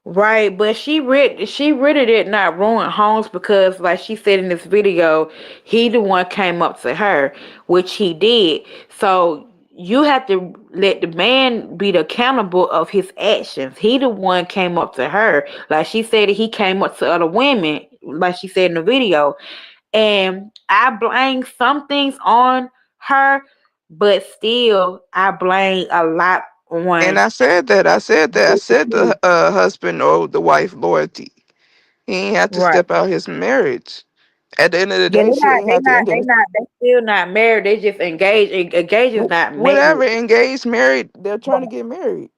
Right, but she really did not ruin Holmes because like she said in this video, he the one came up to her, which he did. So you have to let the man be the accountable of his actions. He the one came up to her. Like she said he came up to other women, like she said in the video. And I blame some things on her, but still I blame a lot And on I said that. I said that. I this said the too. husband or the wife loyalty. He ain't have to Right. step out his marriage. At the end of the Yeah, day, she ain't have to end it. they still not married. They just engaged. Engaged is not Whatever, married. engaged, married, they're trying to get married.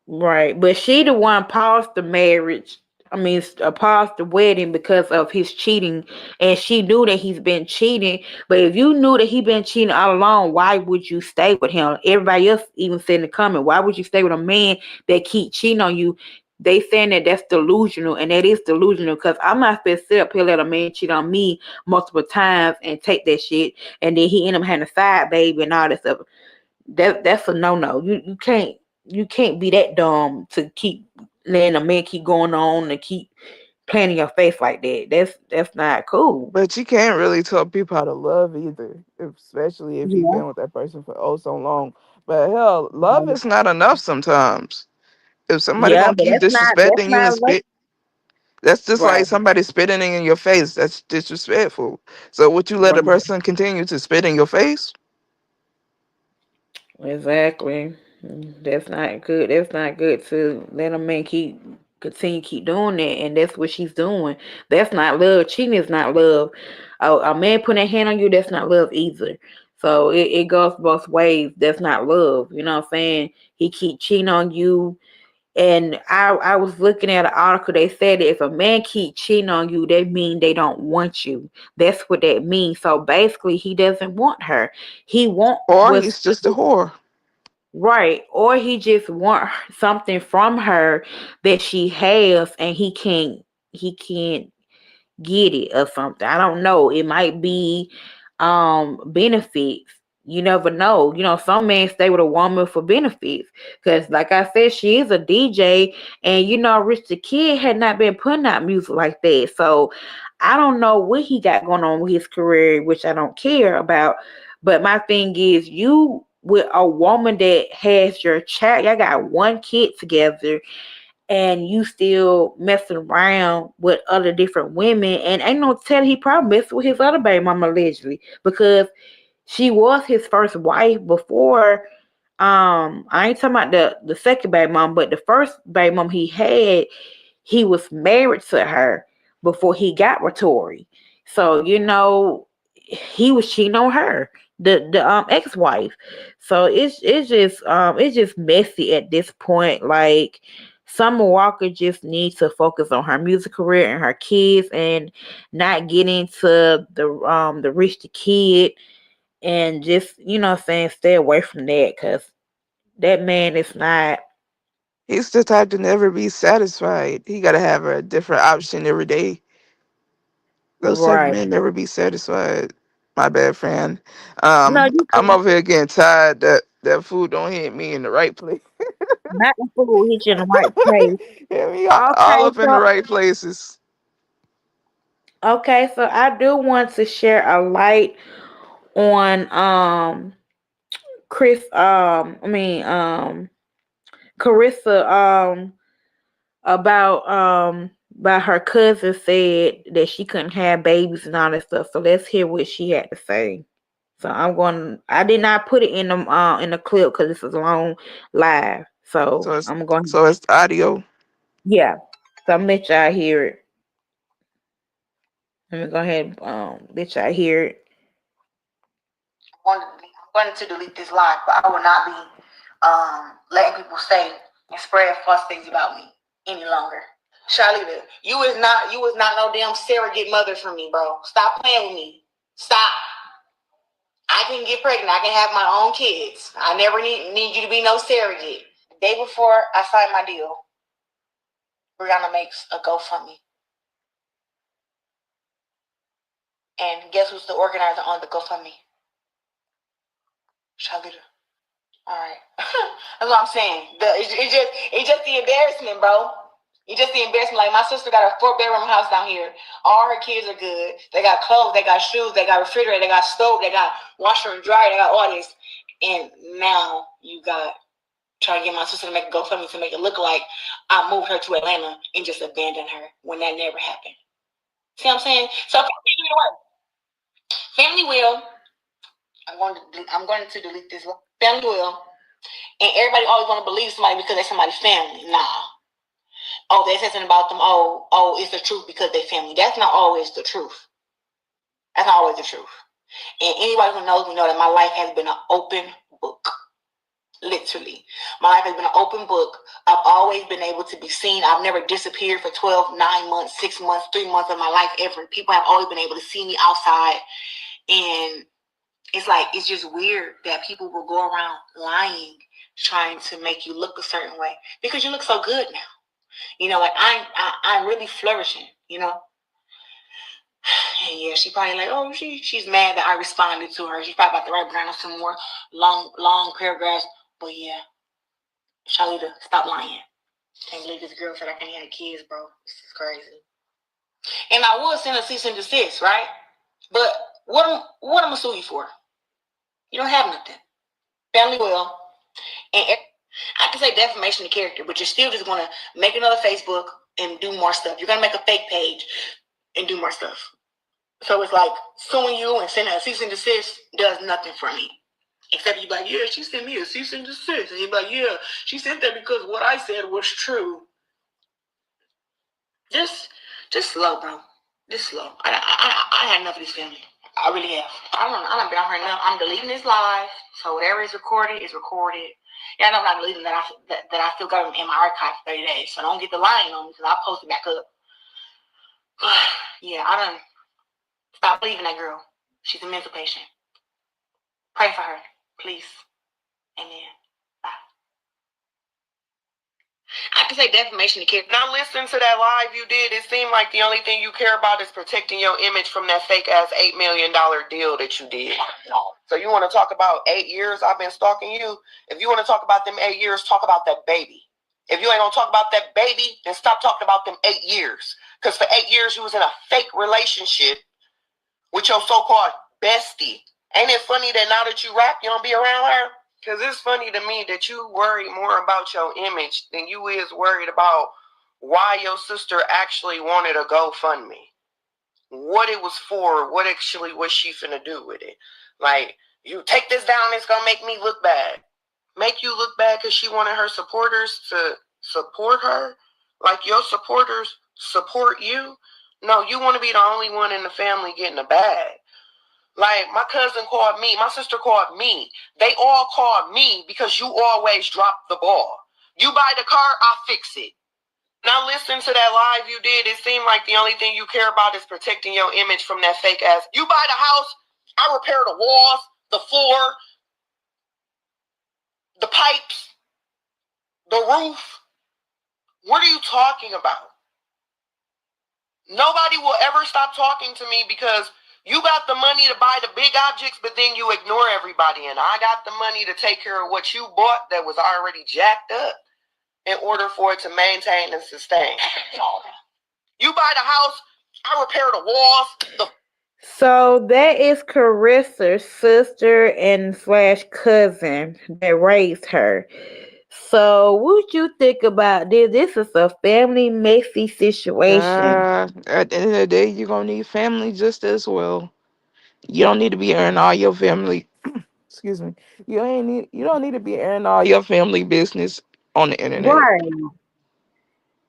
Right, but she the one paused the marriage. I mean, paused the wedding because of his cheating, and she knew that he's been cheating. But if you knew that he been cheating all along, why would you stay with him? Everybody else even said in the comment, why would you stay with a man that keep cheating on you? They saying that that's delusional, and that is delusional because I'm not supposed to sit up here let a man cheat on me multiple times and take that shit, and then he end up having a side baby and all that stuff. That's a no no. You can't be that dumb to keep letting a man keep going on and keep playing in your face like that. That's not cool. But you can't really tell people how to love either, especially if you've Yeah. been with that person for oh so long. But hell, love is not enough sometimes. If somebody Yeah, gonna but keep that's disrespecting you not and love. spit, that's just like Right. somebody spitting in your face. That's disrespectful. So would you let a Right. person continue to spit in your face? Exactly. That's not good. That's not good to let a man keep doing that, and that's what she's doing. That's not love. Cheating is not love. A man putting a hand on you, that's not love either. So it goes both ways. That's not love. You know what I'm saying? He keep cheating on you. And I was looking at an article. They said that if a man keep cheating on you, that mean they don't want you. That's what that means. So basically, he doesn't want her. He want Or was he's just a whore. right, or he just want something from her that she has, and he can't get it or something. I don't know. It might be benefits. You never know. Some men stay with a woman for benefits. Cause like I said, she is a DJ, and Rich the Kid had not been putting out music like that. So I don't know what he got going on with his career, which I don't care about. But my thing is, you with a woman that has your child, y'all got one kid together, and you still messing around with other different women, and ain't no telling he probably messed with his other baby mama allegedly because she was his first wife before I ain't talking about the second baby mom, but the first baby mom he had, he was married to her before he got with Tori. So, he was cheating on her, the ex-wife. So it's just messy at this point. Like, Summer Walker just needs to focus on her music career and her kids, and not get into the rich the kid, and just, stay away from that, because that man is not He's the type to never be satisfied. He got to have a different option every day. Those type of right. men never be satisfied. My bad, friend. No, you I'm can over here getting tired that food don't hit me in the right place. not the food hit you in the right place. Hit me all Okay, up in the so right places. I do want to share a light on Chris Carissa, about her cousin said that she couldn't have babies and all that stuff. So let's hear what she had to say. So I did not put it in the clip because this is a long live. So So it's I'm going, so it's audio. yeah. So I'm gonna let y'all hear it. Let me go ahead and let y'all hear it. I'm going to delete this live, but I will not be letting people say and spread false things about me any longer. Charlita, you was not no damn surrogate mother for me, bro. Stop playing with me. Stop. I can get pregnant. I can have my own kids. I never need you to be no surrogate. The day before I signed my deal, Brianna makes a GoFundMe. And guess who's the organizer on the GoFundMe? Charlita. All right. That's what I'm saying. It's just the embarrassment, bro. It's just the embarrassment. Like, my sister got a 4-bedroom house down here. All her kids are good. They got clothes, they got shoes, they got refrigerator, they got stove, they got washer and dryer, they got all this. And now you got trying to get my sister to make a GoFundMe to make it look like I moved her to Atlanta and just abandoned her when that never happened. See what I'm saying? So family will. I'm going to delete this one. Family will. And everybody always want to believe somebody because they're somebody's family. Nah. Oh, they said something about them. Oh, it's the truth because they family. That's not always the truth. That's not always the truth. And anybody who knows me know that my life has been an open book. Literally. My life has been an open book. I've always been able to be seen. I've never disappeared for 12, 9 months, 6 months, 3 months of my life ever. People have always been able to see me outside. And it's like, it's just weird that people will go around lying, trying to make you look a certain way because you look so good now. Like, I'm really flourishing. And yeah, she probably like, oh, she's mad that I responded to her. She's probably about to write down some more long paragraphs. But yeah, Charlita, stop lying. Can't believe this girl said I can't have kids, bro. This is crazy. And I would send a cease and desist, right? But what am I gonna sue you for? You don't have nothing. Family will. And I can say defamation of character, but you're still just gonna make another Facebook and do more stuff. You're gonna make a fake page and do more stuff. So it's like suing you and sending a cease and desist does nothing for me. Except you're like, yeah, she sent me a cease and desist. And you're like, yeah, she sent that because what I said was true. Just slow, bro. Just slow. I had enough of this family. I really have. I don't been on her enough. I'm deleting this live. So whatever is recorded is recorded. Yeah, I know I'm not deleting that. I still got them in my archive for 30 days. So don't get the lying on me because I'll post it back up. Yeah, I done. Stop believing that girl. She's a mental patient. Pray for her, please. Amen. Bye. I can say defamation of character. Now listen to that live you did. It seemed like the only thing you care about is protecting your image from that fake ass $8 million deal that you did. So you want to talk about 8 years I've been stalking you? If you want to talk about them 8 years, talk about that baby. If you ain't gonna talk about that baby, then stop talking about them 8 years. Because for 8 years you was in a fake relationship with your so-called bestie. Ain't it funny that now that you rap, you don't be around her? Because it's funny to me that you worry more about your image than you is worried about why your sister actually wanted a GoFundMe. What it was for, what actually was she finna do with it. Like, you take this down, it's gonna make me look bad. make you look bad because she wanted her supporters to support her? Like your supporters support you? No, you want to be the only one in the family getting a bag. Like my cousin called me, my sister called me. They all called me because you always drop the ball. You buy the car, I fix it. Now listen to that live you did. It seemed like the only thing you care about is protecting your image from that fake ass. You buy the house, I repair the walls, the floor, the pipes, the roof. What are you talking about? Nobody will ever stop talking to me because you got the money to buy the big objects, but then you ignore everybody. And I got the money to take care of what you bought that was already jacked up in order for it to maintain and sustain. You buy the house, I repair the walls. So that is Carissa's sister and slash cousin that raised her. So what you think about this? This is a family messy situation. At the end of the day, you're gonna need family just as well. You don't need to be airing all your family. Excuse me. You don't need to be airing all your family business on the internet. Right.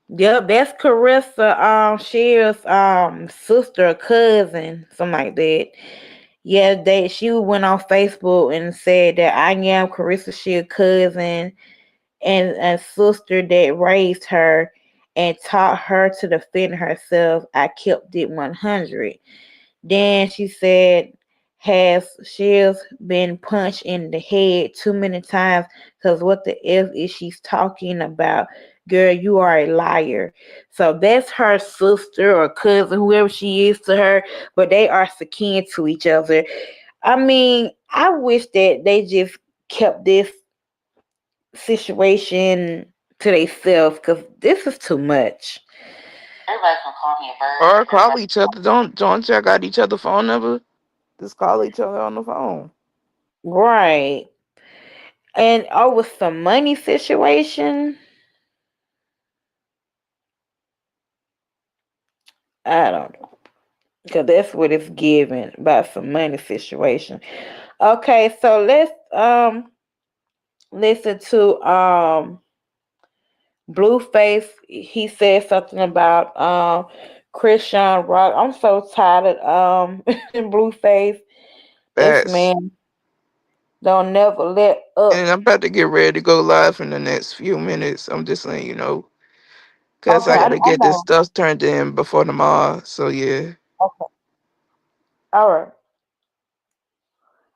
Yep, that's Carissa, Cher's sister or cousin, something like that. Yeah, she went on Facebook and said that I am Carissa Shear's cousin and a sister that raised her and taught her to defend herself. I kept it 100. Then she said, has Shields been punched in the head too many times? Because what the F is she's talking about? Girl, you are a liar. So that's her sister or cousin, whoever she is to her, but they are akin to each other. I mean, I wish that they just kept this situation to themselves because this is too much. Everybody's gonna call me a Or bird. call each other. Don't y'all got each other phone number? Just call each other on the phone. Right. And over some money situation, I don't know. Because that's what it's given about some money situation. Okay, so let's listen to Blueface. He said something about Christian Rock. I'm so tired of Blueface. This That's man don't never let up. and I'm about to get ready to go live in the next few minutes. I'm just letting you know. Cause Okay, I I gotta get this know. stuff turned in before tomorrow. So yeah. Okay. All right.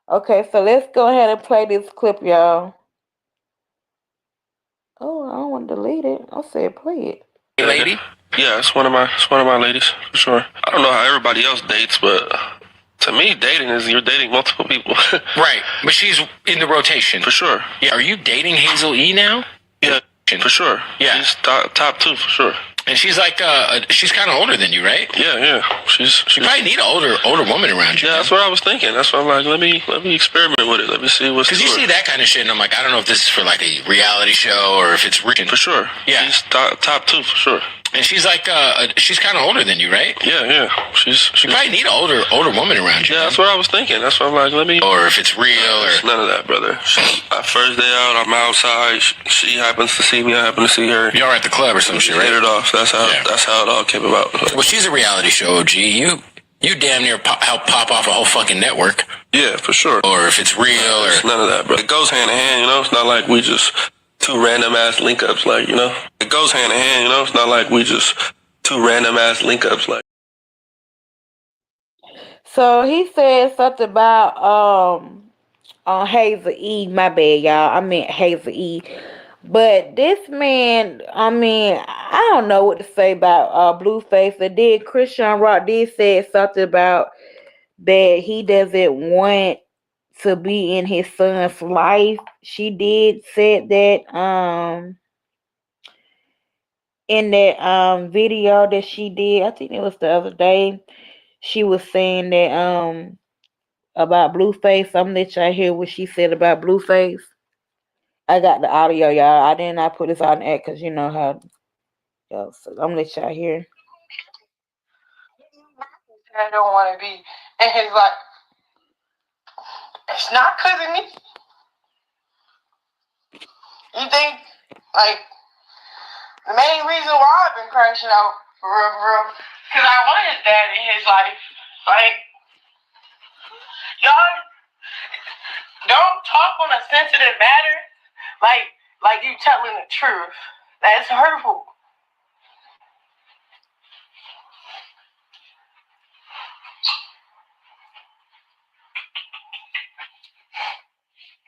Okay, so let's go ahead and play this clip, y'all. Oh, I don't want to delete it. I said play it. Lady? Yeah, it's one of my ladies for sure. I don't know how everybody else dates, but to me, dating is you're dating multiple people. Right, but she's in the rotation. For sure. Yeah, are you dating Hazel E now? Yeah, for sure. Yeah. She's top two for sure. And she's like, she's kind of older than you, right? Yeah. You probably need an older woman around you. Yeah, that's what I was thinking. That's why I'm like, let me experiment with it. Let me see what's. Because you see that kind of shit, and I'm like, I don't know if this is for like a reality show or if it's written. For sure. Yeah. She's top two for sure. And she's like, she's kind of older than you, right? Yeah. You probably need an older woman around you. Yeah, that's what I was thinking. That's why I'm like, let me. Or if it's real, or none of that, brother. Our first day out, I'm outside. She happens to see me. I happen to see her. Y'all are at the club or some shit, right? Hit it off. That's how it all came about. Well, she's a reality show OG. You damn near help pop off a whole fucking network. Yeah, for sure. Or if it's real, or none of that, bro. It goes hand in hand, you know. It's not like we just two random ass link ups, like, you know. It goes hand in hand, you know. It's not like we just two random ass link ups, like. So he said something about on Hazel E. My bad, y'all. I meant Hazel E. But this man, I mean, I don't know what to say about Blueface. And then Christian Rock did say something about that he doesn't want to be in his son's life. She did said that in that video that she did, I think it was the other day, she was saying that about Blueface. I'm gonna let y'all hear what she said about Blueface. I got the audio, y'all. I did not put this on air because you know how. Yo, so I'm gonna let y'all hear. I don't want to be. And he's like, it's not because of me. You think, like, the main reason why I've been crashing out, for real, because I wanted that in his life. Like, y'all don't talk on a sensitive matter like you telling the truth. That's hurtful.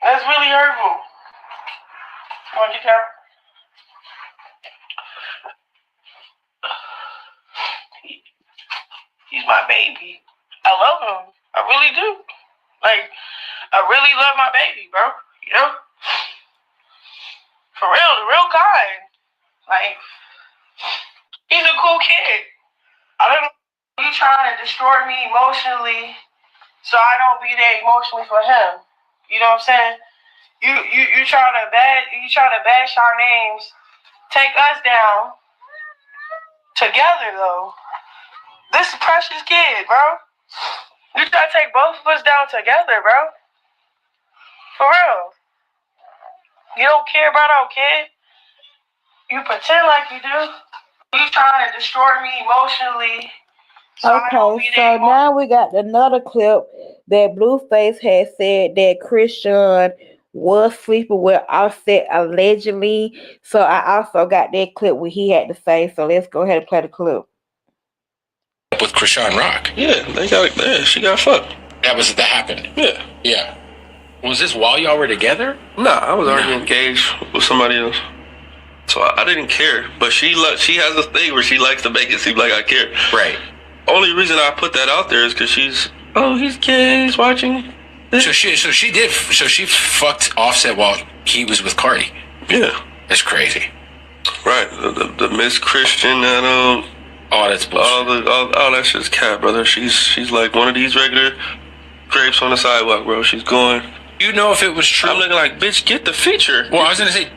That's really hurtful. Want you tell? He's my baby. I love him. I really do. Like, I really love my baby, bro. You know? For real, the real kind. Like, he's a cool kid. I don't know. You trying to destroy me emotionally so I don't be there emotionally for him. You know what I'm saying? You try to bash our names, take us down together though. This is precious kid, bro. You try to take both of us down together, bro. For real. You don't care about our kid. You pretend like you do. You trying to destroy me emotionally. Okay, so now we got another clip that Blueface had said that Christian was sleeping with Offset allegedly. So I also got that clip what he had to say. So let's go ahead and play the clip. With Krishan Rock. Yeah, she got fucked. That happened. Yeah. Yeah. Was this while y'all were together? Nah, I was already engaged with somebody else. So I didn't care. But she has a thing where she likes to make it seem like I care. Right. Only reason I put that out there is because he's gay, he's watching. So she fucked Offset while he was with Cardi. Yeah. That's crazy. Right. The Miss Christian that oh, that's bullshit. All that shit's cat, brother. She's like one of these regular grapes on the sidewalk, bro. She's going. You know if it was true? I'm looking like, bitch, get the feature. Well, I was gonna say.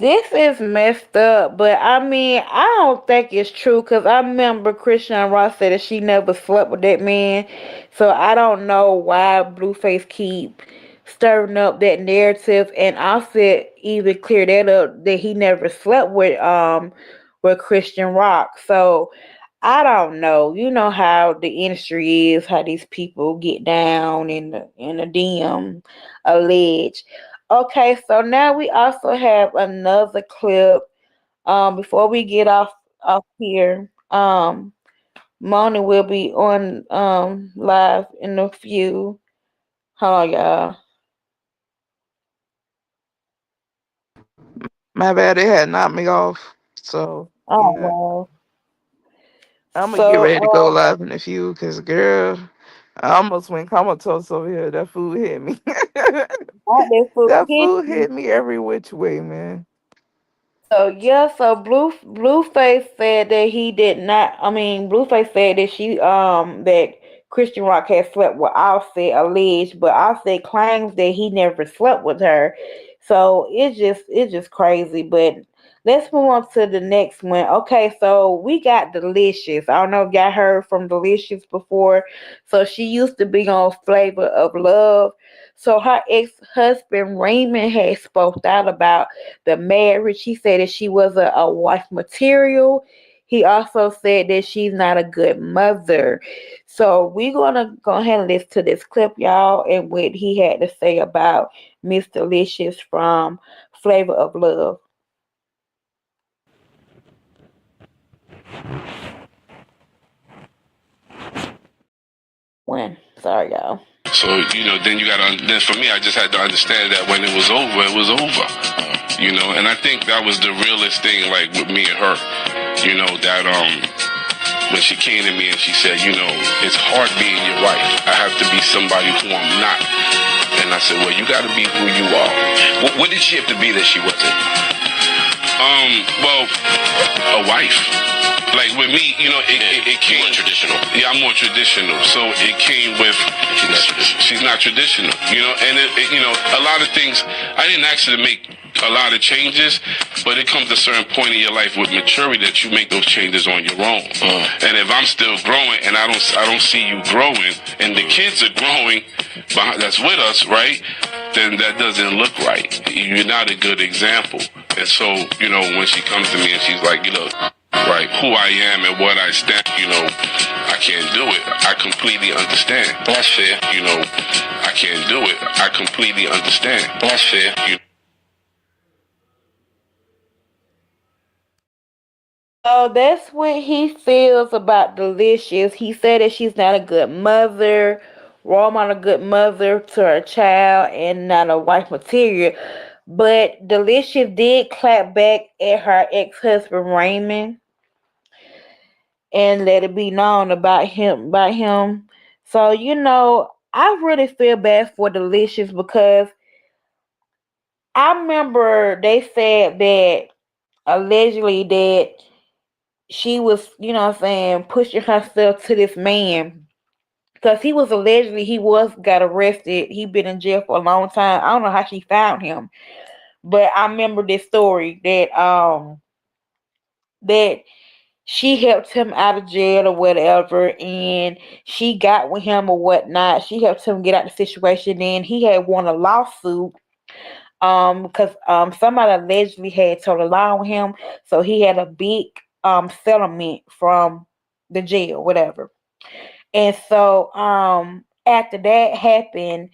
This is messed up, but I mean, I don't think it's true because I remember Christian Ross said that she never slept with that man. So I don't know why Blueface keep stirring up that narrative, and Offset even clear that up that he never slept with Christian Rock. So I don't know. You know how the industry is, how these people get down in the DM, allege. Okay, so now we also have another clip. Before we get off here, Moni will be on live in a few. Hold on, y'all. My bad, it had knocked me off. So Oh yeah. wow. I'm gonna get ready to go live in a few because girl, I almost went comatose over here. That food hit me. That food hit me every which way, man. So yeah, so Blueface said that he did not. I mean, Blueface said that that Christian Rock had slept with Offset alleged, but Offset claims that he never slept with her. So it's just crazy. But let's move on to the next one. Okay, so we got Delicious. I don't know if y'all heard from Delicious before. So she used to be on Flavor of Love. So her ex-husband Raymond had spoke out about the marriage. He said that she was a wife material. He also said that she's not a good mother. So we're gonna go ahead and listen to this clip, y'all, and what he had to say about Miss Delicious from Flavor of Love. Sorry, y'all. So, then then for me, I just had to understand that when it was over, it was over. And I think that was the realest thing, like, with me and her, that, when she came to me and she said, it's hard being your wife. I have to be somebody who I'm not. And I said, well, you got to be who you are. What did she have to be that she wasn't? Well, a wife. Like with me, it came. More traditional. Yeah, I'm more traditional. So it came with. She's not traditional. And a lot of things. I didn't ask her to make a lot of changes, but it comes to a certain point in your life with maturity that you make those changes on your own. And if I'm still growing and I don't see you growing, and the kids are growing, that's with us, right? Then that doesn't look right. You're not a good example. And so, when she comes to me and she's like, right, who I am and what I stand, I can't do it. I completely understand. That's fair. I can't do it. I completely understand. That's fair. So that's what he feels about Delicious. He said that she's not a good mother, role model, a good mother to her child, and not a wife material. But Delicious did clap back at her ex-husband Raymond and let it be known about him. So I really feel bad for Delicious because I remember they said that allegedly that she was, what I'm saying, pushing herself to this man because he was got arrested. He been in jail for a long time. I don't know how she found him, but I remember this story that she helped him out of jail or whatever, and she got with him or whatnot. She helped him get out of the situation. Then he had won a lawsuit because somebody allegedly had told a lie on him, so he had a big settlement from the jail, whatever. And so after that happened,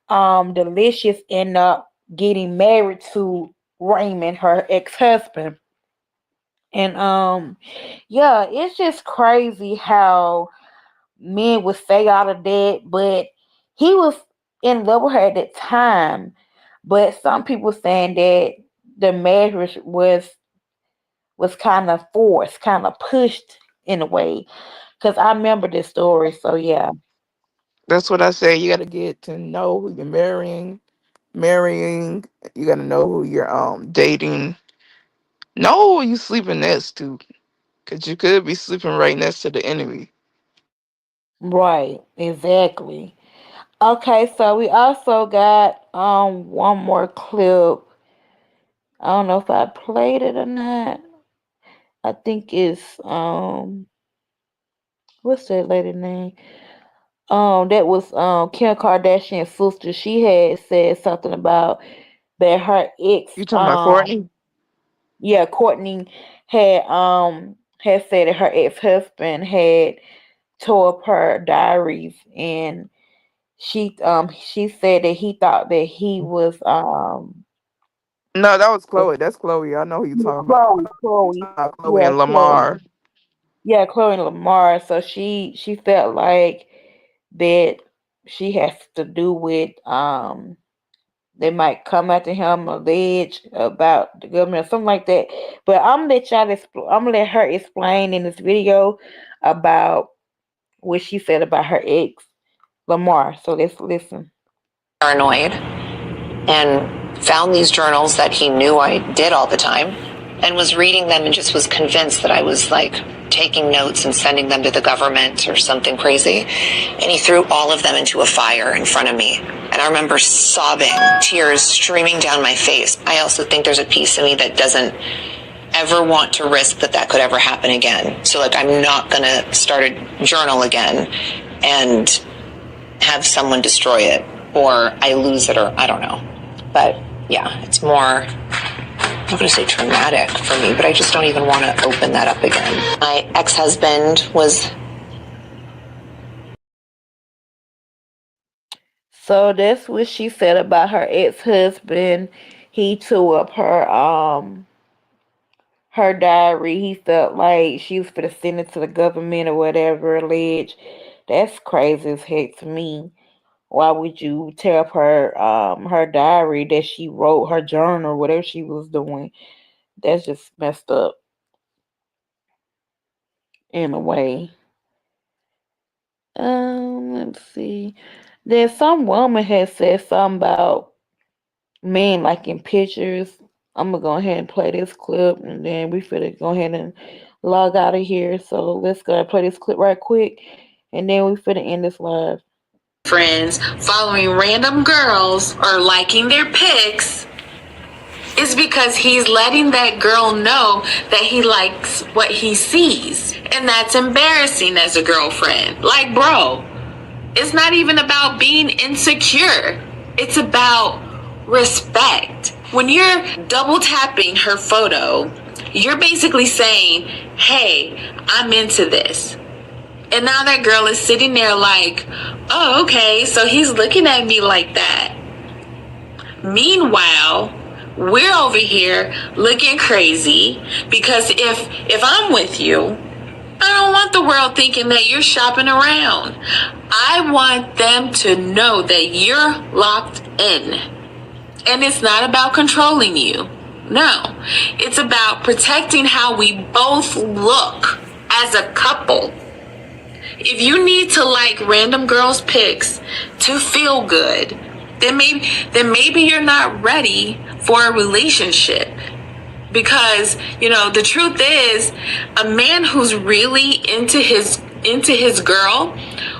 Delicious ended up getting married to Raymond, her ex-husband. And yeah, it's just crazy how men would say all of that, but he was in love with her at that time. But some people saying that the marriage was kind of forced, kind of pushed in a way. Cause I remember this story, so yeah. That's what I say. You got to get to know who you're marrying. You got to know who you're dating. Know who you sleeping next to, cause you could be sleeping right next to the enemy. Right, exactly. Okay, so we also got one more clip. I don't know if I played it or not. I think it's what's that lady name? That was Kim Kardashian's sister. She had said something about that her ex You talking about Courtney? yeah, Courtney had said that her ex husband had tore up her diaries, and she said that he thought that he was No, that was Chloe. That's Chloe. I know who you yeah, talking about. You Chloe, talking about Chloe yeah, and Chloe, Lamar. yeah, Chloe and Lamar. So she felt like that she has to do with they might come after him allege about the government or something like that. But I'm gonna let her explain in this video about what she said about her ex Lamar. So let's listen. Paranoid and found these journals that he knew I did all the time and was reading them and just was convinced that I was like taking notes and sending them to the government or something crazy. And he threw all of them into a fire in front of me. And I remember sobbing, tears streaming down my face. I also think there's a piece of me that doesn't ever want to risk that could ever happen again. So like I'm not gonna start a journal again and have someone destroy it, or I lose it, or I don't know. But yeah, it's more, I'm not going to say traumatic for me, but I just don't even want to open that up again. My ex-husband was. So that's what she said about her ex-husband. He tore up her diary. He felt like she was for to send it to the government or whatever, alleged. That's crazy as heck to me. Why would you tear up her diary that she wrote, her journal, whatever she was doing? That's just messed up in a way. Let's see. Then some woman had said something about men liking pictures. I'm gonna go ahead and play this clip, and then we finna go ahead and log out of here. So let's go play this clip right quick, and then we finna end this live. Friends following random girls or liking their pics is because he's letting that girl know that he likes what he sees. And that's embarrassing as a girlfriend. Like, bro, it's not even about being insecure, it's about respect. When you're double tapping her photo, you're basically saying, hey, I'm into this. And now that girl is sitting there like, oh, okay, so he's looking at me like that. Meanwhile, we're over here looking crazy because if I'm with you, I don't want the world thinking that you're shopping around. I want them to know that you're locked in. And it's not about controlling you. No, it's about protecting how we both look as a couple. If you need to like random girls' pics to feel good, then maybe you're not ready for a relationship. Because, the truth is, a man who's really into his girl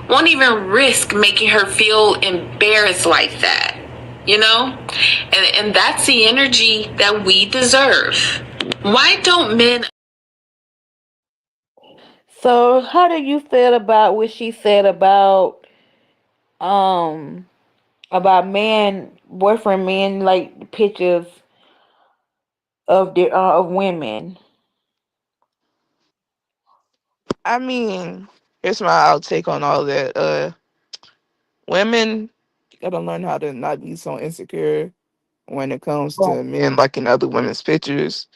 won't even risk making her feel embarrassed like that. And that's the energy that we deserve. Why don't men? So how do you feel about what she said um about men boyfriend men like pictures of women? I mean, here's my outtake on all that. Women gotta learn how to not be so insecure when it comes Right. to men liking other women's pictures.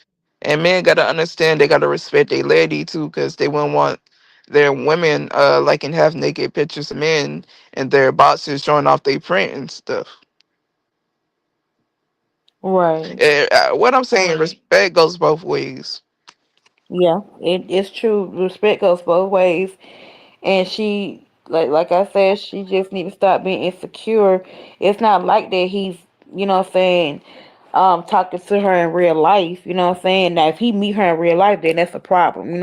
And men gotta understand they gotta respect their lady too, because they wouldn't want their women liking half naked pictures of men and their boxers showing off their print and stuff. Right. What I'm saying, respect goes both ways. Yeah, it's true. Respect goes both ways. And she like I said, she just need to stop being insecure. It's not like that he's saying, talking to her in real life, Now if he meet her in real life, then that's a problem,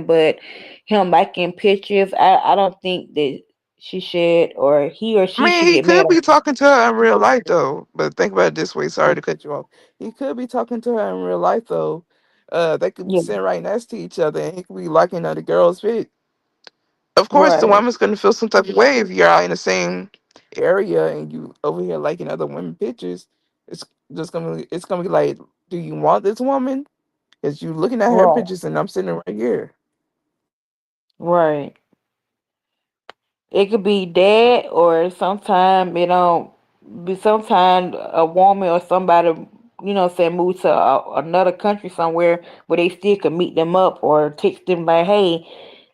But him liking pictures, I don't think that she should, or he or I she mean, should he get mad could at be talking to her in real life though. But think about it this way. Sorry to cut you off. He could be talking to her in real life though. They could be yeah, sitting right next to each other, and he could be liking other girls' pic. Of course, the right, woman's gonna feel some type of way if you're out in the same area and you over here liking other women pictures. It's it's gonna be like, do you want this woman? Because you looking at her right, pictures and I'm sitting right here. right. It could be that, or sometime it don't be. Sometime a woman or somebody, say move to another country somewhere where they still can meet them up or text them like, "Hey,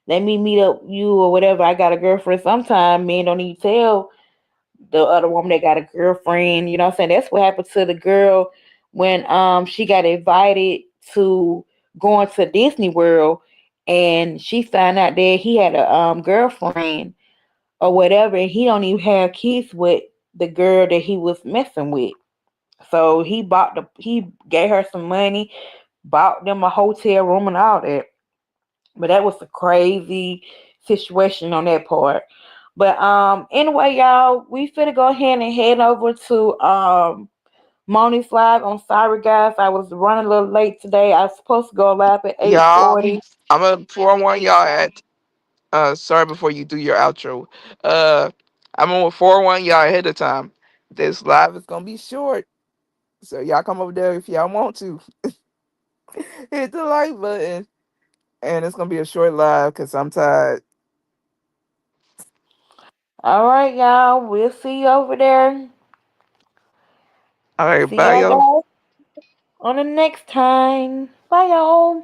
let me meet up you or whatever. I got a girlfriend." Sometimes men don't even tell the other woman they got a girlfriend. You know what I'm saying? That's what happened to the girl when she got invited to going to Disney World, and she found out that he had a girlfriend or whatever, and he don't even have kids with the girl that he was messing with. So he gave her some money, bought them a hotel room and all that. But that was a crazy situation on that part. But anyway, y'all, we finna go ahead and head over to Moni's live. I'm sorry guys, I was running a little late today. I was supposed to go live at Y'all, 8:40. I'm gonna forewarn y'all at sorry before you do your outro. Uh I'm gonna forewarn y'all ahead of time. This live is gonna be short. So y'all come over there if y'all want to. Hit the like button. And it's gonna be a short live because I'm tired. All right, y'all. We'll see you over there. All right, See bye y'all y'all. guys on the next time. Bye, y'all.